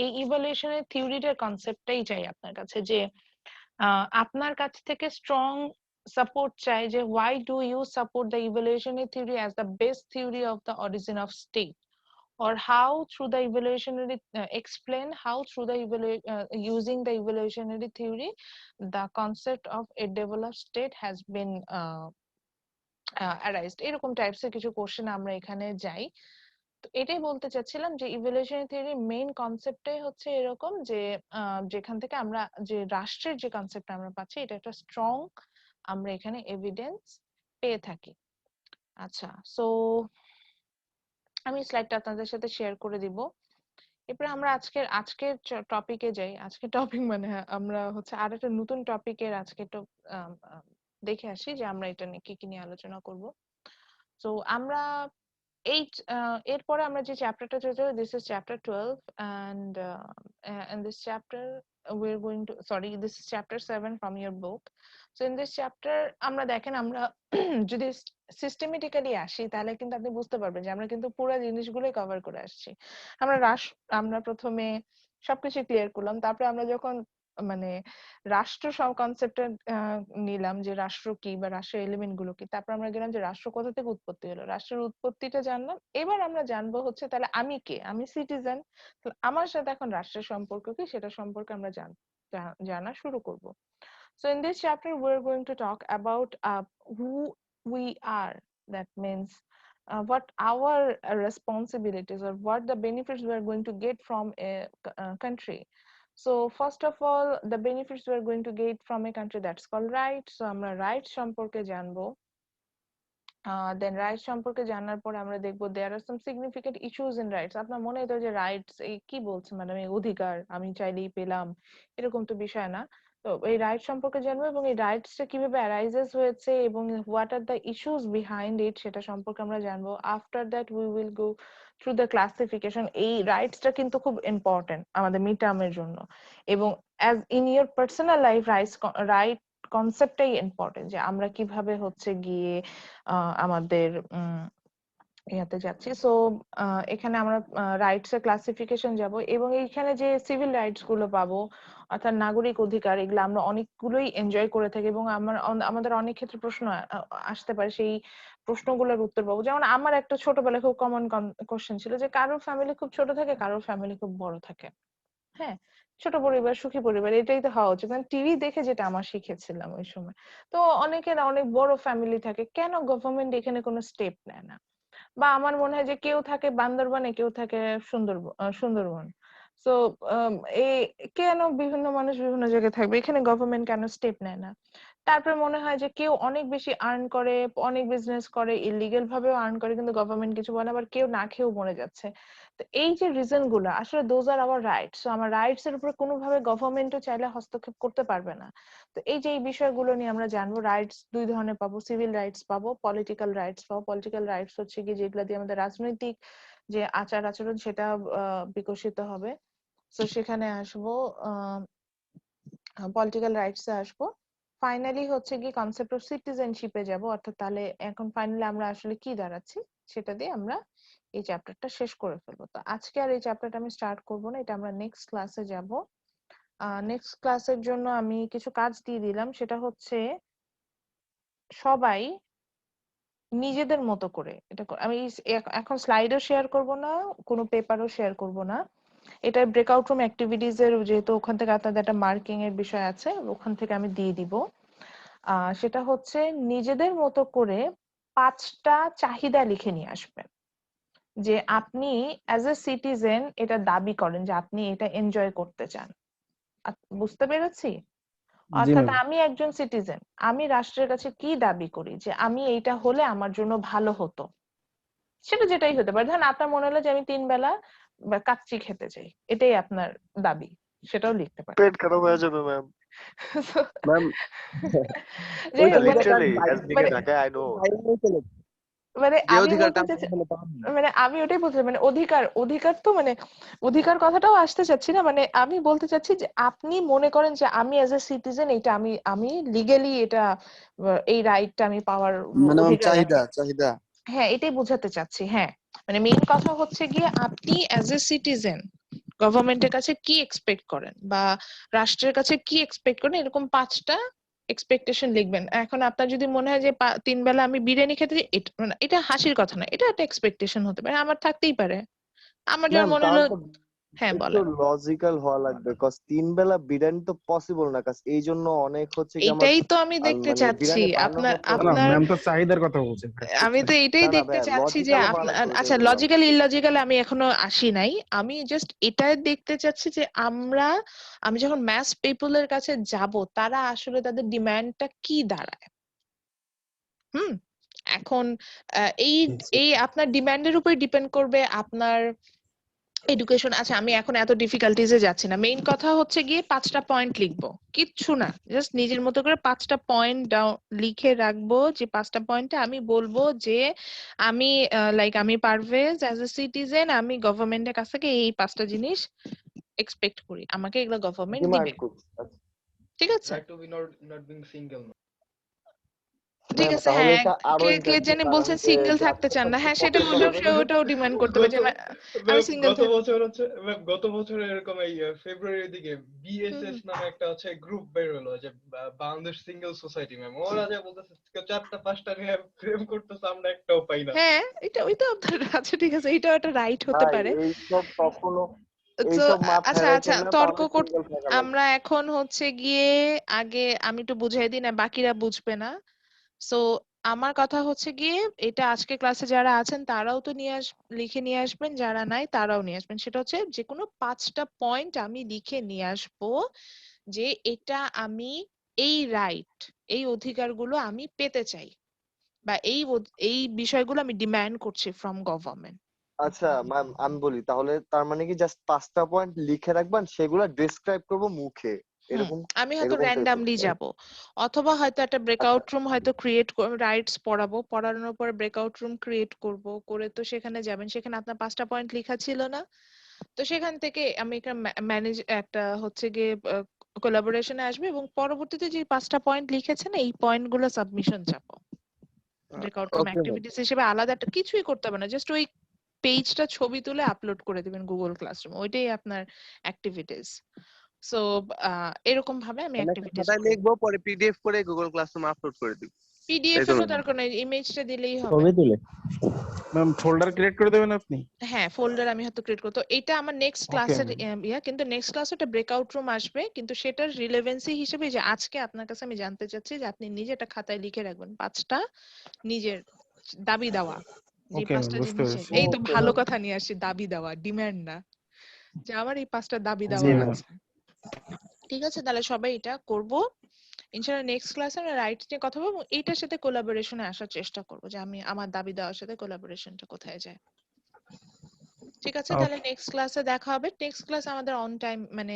[SPEAKER 1] এই ইভালুয়েশনের থিওরিটার কনসেপ্টটাই চাই আপনার কাছে, যে আপনার কাছ থেকে স্ট্রং সাপোর্ট চাই যে why do you support the evolutionary theory as the best theory of the origin of state, or how through the evolutionary explain how through the using the evolutionary theory the concept of a developed state has been arised. এরকম টাইপসের কিছু question আমরা এখানে যাই। তো এটাই বলতে চাচ্ছিলাম যে ইভলিউশনারি থিওরির মেইন কনসেপ্টটাই হচ্ছে এরকম যে যেখান থেকে আমরা যে রাষ্ট্রের যে কনসেপ্ট আমরা পাচ্ছি এটা একটা স্ট্রং আমরা এখানে এভিডেন্স পেয়ে থাকি। আচ্ছা, সো আমি স্লাইডটা আপনাদের সাথে শেয়ার করে দিব। এরপরে আমরা আজকের টপিকে যাই। আজকের টপিক মানে আমরা হচ্ছে আর একটা নতুন টপিকের আজকে তো দেখে আসি যে আমরা এটা নিয়ে কি নিয়ে আলোচনা করব। তো আমরা এরপরে আমরা যে চ্যাপ্টারটা চলছে, this is chapter 12 and in this chapter we're going to this is chapter 7 from your book. So in this chapter আমরা দেখেন আমরা যদি সিস্টেমেটিক্যালি আসি তাহলে কিন্তু আপনি বুঝতে পারবেন যে আমরা কিন্তু পুরো জিনিসগুলোই কভার করে আসছি। আমরা প্রথমে সবকিছু ক্লিয়ার করলাম, তারপরে আমরা যখন মানে রাষ্ট্র সব কনসেপ্টটা নিলাম যে রাষ্ট্র কি বা রাষ্ট্রের এলিমেন্ট গুলো কি, তারপর আমরা গেলাম যে রাষ্ট্র কোথা থেকে উৎপত্তি হলো, রাষ্ট্রের উৎপত্তিটা জানলাম। এবার আমরা জানবো হচ্ছে তাহলে আমি কে, আমি সিটিজেন, আমার সাথে এখন রাষ্ট্রের সম্পর্ক কি সেটা সম্পর্কে আমরা জানা শুরু করব। So in this chapter we're going to talk about who we are, that means what our responsibilities or what the benefits we are going to get from a country. So first of all, the benefits we are going to get from a country, that's called rights. So আমরা rights সম্পর্কে জানবো। Then rights সম্পর্কে জানার পরে আমরা দেখবো there are some significant issues in rights. আপনার মনে হতো যে rights কি বলছে ম্যাডাম, এই অধিকার আমি চাইলেই পেলাম, এরকম তো বিষয় না। তো এই রাইট সম্পর্কে জানবো এবং এই রাইটসটা কিভাবে অ্যারাইজেস হয়েছে এবং what are the issues behind it সেটা সম্পর্কে আমরা জানবো। After that we will go through the classification. এই রাইটসটা কিন্তু খুব ইম্পর্টেন্ট আমাদের মিড টার্মের জন্য, এবং as in your personal life right কনসেপ্টটাই ইম্পর্টেন্ট যে আমরা কিভাবে হচ্ছে গিয়ে আমাদের ইয়াতে যাচ্ছি। সো এখানে আমরা রাইটস এর ক্লাসিফিকেশন যাব এবং এইখানে যে সিভিল রাইটস গুলো পাবো অর্থাৎ নাগরিক অধিকার, এগুলো আমরা অনেকগুলোই এনজয় করে থাকি এবং আমাদের অনেক ক্ষেত্রে প্রশ্ন আসতে পারে, সেই প্রশ্নগুলোর উত্তর পাবো। যেমন আমার একটা ছোটবেলায় খুব কমন কোশ্চেন ছিল যে কারোর ফ্যামিলি খুব ছোট থাকে, কারোর ফ্যামিলি খুব বড় থাকে। হ্যাঁ, ছোট পরিবার সুখী পরিবার, এটাই তো হওয়া উচিত। টিভি দেখে যেটা আমরা শিখেছিলাম ওই সময়। তো অনেকের অনেক বড় ফ্যামিলি থাকে, কেন গভর্নমেন্ট এখানে কোনো স্টেপ নেয় না? বা আমার মনে হয় যে কেউ থাকে বান্দরবানে, কেউ থাকে সুন্দরবন। সো কেন বিভিন্ন মানুষ বিভিন্ন জায়গায় থাকবে, এখানে গভর্নমেন্ট কেন স্টেপ নেয় না? তারপরে মনে হয় যে কেউ অনেক বেশি আর্ন করে, অনেক বিজনেস করে, ইলিগেল ভাবেও আর্ন করে, কিন্তু গভর্নমেন্ট কিছু বলে, আবার কেউ না খেয়েও মরে যাচ্ছে। তো এই যে রিজন গুলো আসলে those are hour rights. So আমার রাইটস এর উপরে কোনোভাবে গভর্নমেন্টও চাইলে হস্তক্ষেপ করতে পারবে না। তো এই যে এই বিষয়গুলো নিয়ে আমরা জানবো। রাইটস দুই ধরনের পাবো, সিভিল রাইটস পাবো, পলিটিক্যাল রাইটস পাবো। পলিটিক্যাল রাইটস হচ্ছে কি যেগুলো দিয়ে আমাদের রাজনৈতিক যে আচার আচরণ সেটা বিকশিত হবে। তো সেখানে আসবো, পলিটিক্যাল রাইটস এ আসবো। ফাইনালি হচ্ছে কি কনসেপ্ট অফ সিটিজেনশিপে যাব, অর্থাৎ তাহলে এখন ফাইনালি আমরা আসলে কি দাঁড়াচ্ছি সেটা দিয়ে আমরা এই চ্যাপ্টারটা শেষ করে ফেলবো। তো আজকে আর এই চ্যাপ্টারটা আমি স্টার্ট করব না, এটা আমরা নেক্সট ক্লাসে যাব। নেক্সট ক্লাসের জন্য আমি কিছু কাজ দিয়ে দিলাম, সেটা হচ্ছে সবাই নিজেদের মতো করে এটা আমি এখন স্লাইডও শেয়ার করব না, কোনো পেপারও শেয়ার করব না। এটা ব্রেকআউট রুম অ্যাক্টিভিটিজ এর, যেহেতু ওখান থেকে আপনাদের একটা মার্কিং এর বিষয় আছে, ওখান থেকে আমি দিয়ে দিব। সেটা হচ্ছে নিজেদের মতো করে 5টা চাহিদা লিখে নিয়ে আসবেন যে আপনি অ্যাজ এ সিটিজেন এটা দাবি করেন যে আপনি এটা এনজয় করতে চান। বুঝতে পেরেছি? অর্থাৎ আমি একজন সিটিজেন, আমি রাষ্ট্রের কাছে কি দাবি করি যে আমি এইটা হলে আমার জন্য ভালো হতো, সেটা যেটাই হতে পারে। ধরেন আপনার মনে হলো যে আমি 3 বেলা কাচ্চি খেতে চাই, এটাই আপনার দাবি, সেটাও লিখতে পারেন।
[SPEAKER 5] পেট খারাপ হয়ে যাবে ma'am.
[SPEAKER 4] Ma'am
[SPEAKER 5] literally as being a Dhaka I know.
[SPEAKER 1] মানে
[SPEAKER 4] যে
[SPEAKER 1] আমি
[SPEAKER 4] অধিকারটা
[SPEAKER 1] বলতে মানে আমি ওটাই বলছি, মানে অধিকার তো মানে অধিকার কথাটাও আসতে চাচ্ছি না, মানে আমি বলতে চাচ্ছি যে আপনি মনে করেন যে আমি অ্যাজ এ সিটিজেন এটা আমি লিগ্যালি এটা এই রাইটটা আমি পাওয়ার
[SPEAKER 4] মানে
[SPEAKER 1] অধিকার রাখি।
[SPEAKER 4] চাহিদা
[SPEAKER 1] হ্যাঁ, এটাই বোঝাতে চাচ্ছি। হ্যাঁ, মানে মেইন কথা হচ্ছে গিয়ে আপনি অ্যাজ এ সিটিজেন গভর্নমেন্টের কাছে কি এক্সপেক্ট করেন বা রাষ্ট্রের কাছে কি এক্সপেক্ট করেন, এরকম 5টা এক্সপেকটেশন লিখবেন। এখন আপনার যদি মনে হয় যে 3 বেলা আমি বিরিয়ানি খেতে চাই, মানে এটা হাসির কথা না, এটা একটা এক্সপেকটেশন হতে পারে, আমার থাকতেই পারে। আমার যেমন
[SPEAKER 5] ম্যাম
[SPEAKER 1] মনে হলো,
[SPEAKER 5] তাহলে তো
[SPEAKER 1] হ্যাঁ
[SPEAKER 5] একটু
[SPEAKER 1] বলেন।
[SPEAKER 5] লজিক্যাল হওয়া লাগবে, কজ 3 বেলা বিরিয়ানি তো পসিবল না, কাজ এই জন্য অনেক হচ্ছে কি আমার
[SPEAKER 1] এইটাই তো আমি দেখতে
[SPEAKER 5] মানে
[SPEAKER 1] চাচ্ছি
[SPEAKER 5] বিরিয়ানি বানানো
[SPEAKER 1] আপনার
[SPEAKER 5] হতো।
[SPEAKER 3] না না
[SPEAKER 1] আপনার
[SPEAKER 3] ম্যাম তো চাহিদার কথা বলছেন ভাই।
[SPEAKER 1] আমি তো এটাই
[SPEAKER 5] না না
[SPEAKER 1] দেখতে
[SPEAKER 5] ভাইয়া,
[SPEAKER 1] চাচ্ছি যে
[SPEAKER 5] লজিক্যালি বলা
[SPEAKER 1] আপনার,
[SPEAKER 5] তো
[SPEAKER 1] আচ্ছা
[SPEAKER 5] এটা বললাম।
[SPEAKER 1] লজিক্যাল ইললজিক্যাল আমি এখনো আসি নাই, আমি জাস্ট এটাই দেখতে চাচ্ছি যে আমি যখন ম্যাস পিপলের কাছে যাব, তারা আসলে তাদের ডিমান্ডটা কি দাঁড়ায়। হুম এখন এই এই আপনার ডিমান্ডের উপর ডিপেন্ড করবে আপনার এডুকেশন। আচ্ছা আমি এখন এত ডিফিকাল্টিজে যাচ্ছি না, মেইন কথা হচ্ছে গিয়ে 5টা পয়েন্ট লিখবো, কিচ্ছু না, জাস্ট নিজের মতো করে 5টা পয়েন্ট লিখে রাখবো, যে 5টা পয়েন্টে আমি বলবো যে আমি আমি পারভেজ অ্যাজ এ সিটিজেন আমি গভর্নমেন্টের কাছ থেকে এই 5টা জিনিস এক্সপেক্ট করি, আমাকে এগুলো গভর্নমেন্ট দিবে।
[SPEAKER 5] ডিমান্ড করছি। আচ্ছা
[SPEAKER 1] ঠিক আছে,
[SPEAKER 2] right to be not being single.
[SPEAKER 1] ঠিক
[SPEAKER 5] ম্যাম,
[SPEAKER 1] আছে।
[SPEAKER 5] তাহলে
[SPEAKER 1] হ্যাঁ,
[SPEAKER 5] এটা আরো
[SPEAKER 1] কে কে
[SPEAKER 5] ইন্টারেস্টিং
[SPEAKER 1] জানি
[SPEAKER 5] বানান
[SPEAKER 1] বলছেন
[SPEAKER 5] যে
[SPEAKER 1] সিঙ্গেল থাকতে
[SPEAKER 5] যাতে
[SPEAKER 1] চান না,
[SPEAKER 5] সবচেয়ে
[SPEAKER 1] হ্যাঁ সেটা
[SPEAKER 5] পছন্দ হবে।
[SPEAKER 1] ওটাও ডিমান্ড করতে হবে যে আমি সিঙ্গেল
[SPEAKER 2] গত বছর এরকম এই ফেব্রুয়ারির দিকে বিএসএস নামে একটা হচ্ছে গ্রুপ বের হলো, যে বাংলাদেশ সিঙ্গেল সোসাইটি। ম্যাম ওরা যা বলতেছে 4টা 5টা নিয়ে প্রেম করতেছে, আমরা একটাও পাই না।
[SPEAKER 1] হ্যাঁ ওইটা আপনার আচ্ছা ঠিক আছে, এইটাও একটা রাইট হতে
[SPEAKER 5] ভাই
[SPEAKER 1] পারে।
[SPEAKER 5] এইসব কখনো
[SPEAKER 1] তো
[SPEAKER 5] এইসব মাথায়
[SPEAKER 1] আচ্ছা
[SPEAKER 5] রেখে
[SPEAKER 1] আচ্ছা
[SPEAKER 5] না,
[SPEAKER 1] তর্ক
[SPEAKER 5] তাহলে
[SPEAKER 1] কর,
[SPEAKER 5] সিঙ্গেল থাকা লাগবে।
[SPEAKER 1] আমরা এখন হচ্ছে গিয়ে আগে আমি একটু বুঝাই দিই না, বাকিরা বুঝবে না। সো আমার কথা হচ্ছে গিয়ে এটা আজকে ক্লাসে যারা আছেন তারাও তো লিখে নিয়ে আসবেন, যারা নাই তারাও নিয়ে আসবেন। সেটা হচ্ছে যে কোনো 5টা পয়েন্ট আমি লিখে নিয়ে আসবো, যে এটা আমি এই রাইট, এই অধিকারগুলো আমি পেতে চাই, বা এই বিষয়গুলো আমি ডিমান্ড করছি ফ্রম গভর্নমেন্ট।
[SPEAKER 5] আচ্ছা ম্যাম, আমি বলি তাহলে, তার মানে কি জাস্ট 5টা পয়েন্ট লিখে রাখবেন, সেগুলো ডেসক্রাইব করব মুখে, এরকম
[SPEAKER 1] আমি হয়তো
[SPEAKER 5] এরকমটাই তো?
[SPEAKER 1] র্যান্ডামলি যাব, অথবা হয়তো একটা ব্রেকআউট রুম হয়তো ক্রিয়েট রাইটস পড়ানোর পরে ব্রেকআউট রুম ক্রিয়েট করব, করে তো সেখানে যাবেন, সেখানে আপনার 5টা পয়েন্ট লেখা ছিল না, তো সেখান থেকে আমি একটা ম্যানেজ একটা হচ্ছে গিয়ে কোলাবোরেশনে আসবে, এবং পরবর্তীতে যে 5টা পয়েন্ট লিখেছেন এই পয়েন্টগুলো সাবমিশন চাপো breakout room
[SPEAKER 4] okay ma'am.
[SPEAKER 1] Activities হিসেবে। আলাদা একটা কিছুই করতে হবে না, জাস্ট ওই পেজটা ছবি তুলে আপলোড করে দিবেন গুগল ক্লাসরুম, ওইটাই আপনার অ্যাক্টিভিটিস। সো এরকম ভাবে আমি
[SPEAKER 4] আমি একটা
[SPEAKER 1] অ্যাক্টিভিটিস
[SPEAKER 4] খাতায়
[SPEAKER 1] করব।
[SPEAKER 4] লিখবো, পরে পিডিএফ করে গুগল ক্লাসরুমে আপলোড করে দিব।
[SPEAKER 1] পিডিএফ
[SPEAKER 4] তাই তো
[SPEAKER 1] এরও
[SPEAKER 4] ম্যাম?
[SPEAKER 1] দরকার নেই, ইমেজটা দিলেই হবে।
[SPEAKER 3] ছবি তুলে ম্যাম ফোল্ডার ক্রিয়েট করে দেবেন আপনি?
[SPEAKER 1] হ্যাঁ ফোল্ডার আমি হয়তো ক্রিয়েট করব, তো এটা আমার নেক্সট
[SPEAKER 3] ওকে
[SPEAKER 1] ক্লাসের
[SPEAKER 3] ম্যাম।
[SPEAKER 1] কিন্তু নেক্সট ক্লাসে একটা ব্রেকআউট রুম আসবে, কিন্তু সেটার রিলেভেন্সি হিসেবে যে আজকে আপনার কাছে আমি জানতে চাচ্ছি যে আপনি নিজে একটা খাতায় লিখে রাখবেন 5টা নিজের দাবি দেওয়া, যে
[SPEAKER 3] ওকে ম্যাম,
[SPEAKER 1] 5টা
[SPEAKER 3] বুঝতে
[SPEAKER 1] জিনিসের,
[SPEAKER 3] পেরেছি।
[SPEAKER 1] এই তো
[SPEAKER 5] ওকে
[SPEAKER 1] ভালো
[SPEAKER 5] ম্যাম।
[SPEAKER 1] কথা নিয়ে আসছি, দাবি দেওয়া, ডিমান্ড না, যে আমার এই 5টা দাবি
[SPEAKER 3] জি
[SPEAKER 1] দেওয়া
[SPEAKER 3] ম্যাম।
[SPEAKER 1] আছে। ঠিক আছে, তাহলে সবাই এটা করব ইনশাআল্লাহ। নেক্সট ক্লাসে আমরা রাইট নিয়ে কথা বলবো, এবং এইটার সাথে কোলাবোরেশনে আসার চেষ্টা করব, যে আমি আমার দাবি দেওয়ার সাথে কোলাবোরেশনটা কোথায় যায়। ঠিক আছে, তাহলে
[SPEAKER 3] ওকে
[SPEAKER 1] নেক্সট ক্লাসে দেখা হবে। নেক্সট ক্লাস আমাদের অন টাইম মানে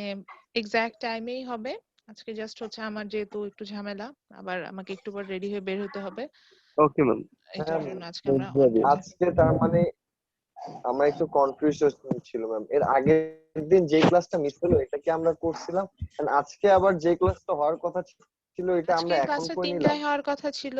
[SPEAKER 1] এক্সাক্ট টাইমেই হবে। আজকে জাস্ট হচ্ছে আমার যেহেতু একটু ঝামেলা, আবার আমাকে একটু পর রেডি হয়ে বের হতে হবে,
[SPEAKER 4] ওকে ম্যাম।
[SPEAKER 1] এটার
[SPEAKER 5] ম্যাম,
[SPEAKER 1] জন্য আজকে আমরা অন টাইম।
[SPEAKER 5] আজকে তার মানে আমরা একটু কনফিউশন ছিল ম্যাম, এর আগের দিন যে ক্লাসটা মিস হলো এটা কি আমরা করছিলাম, আর আজকে আবার যে ক্লাসটা হওয়ার কথা ছিল এটা
[SPEAKER 1] আজকে
[SPEAKER 5] আমরা এখন
[SPEAKER 1] ক্লাসটা
[SPEAKER 5] করে নিলাম?
[SPEAKER 1] 3টায় হওয়ার কথা ছিল,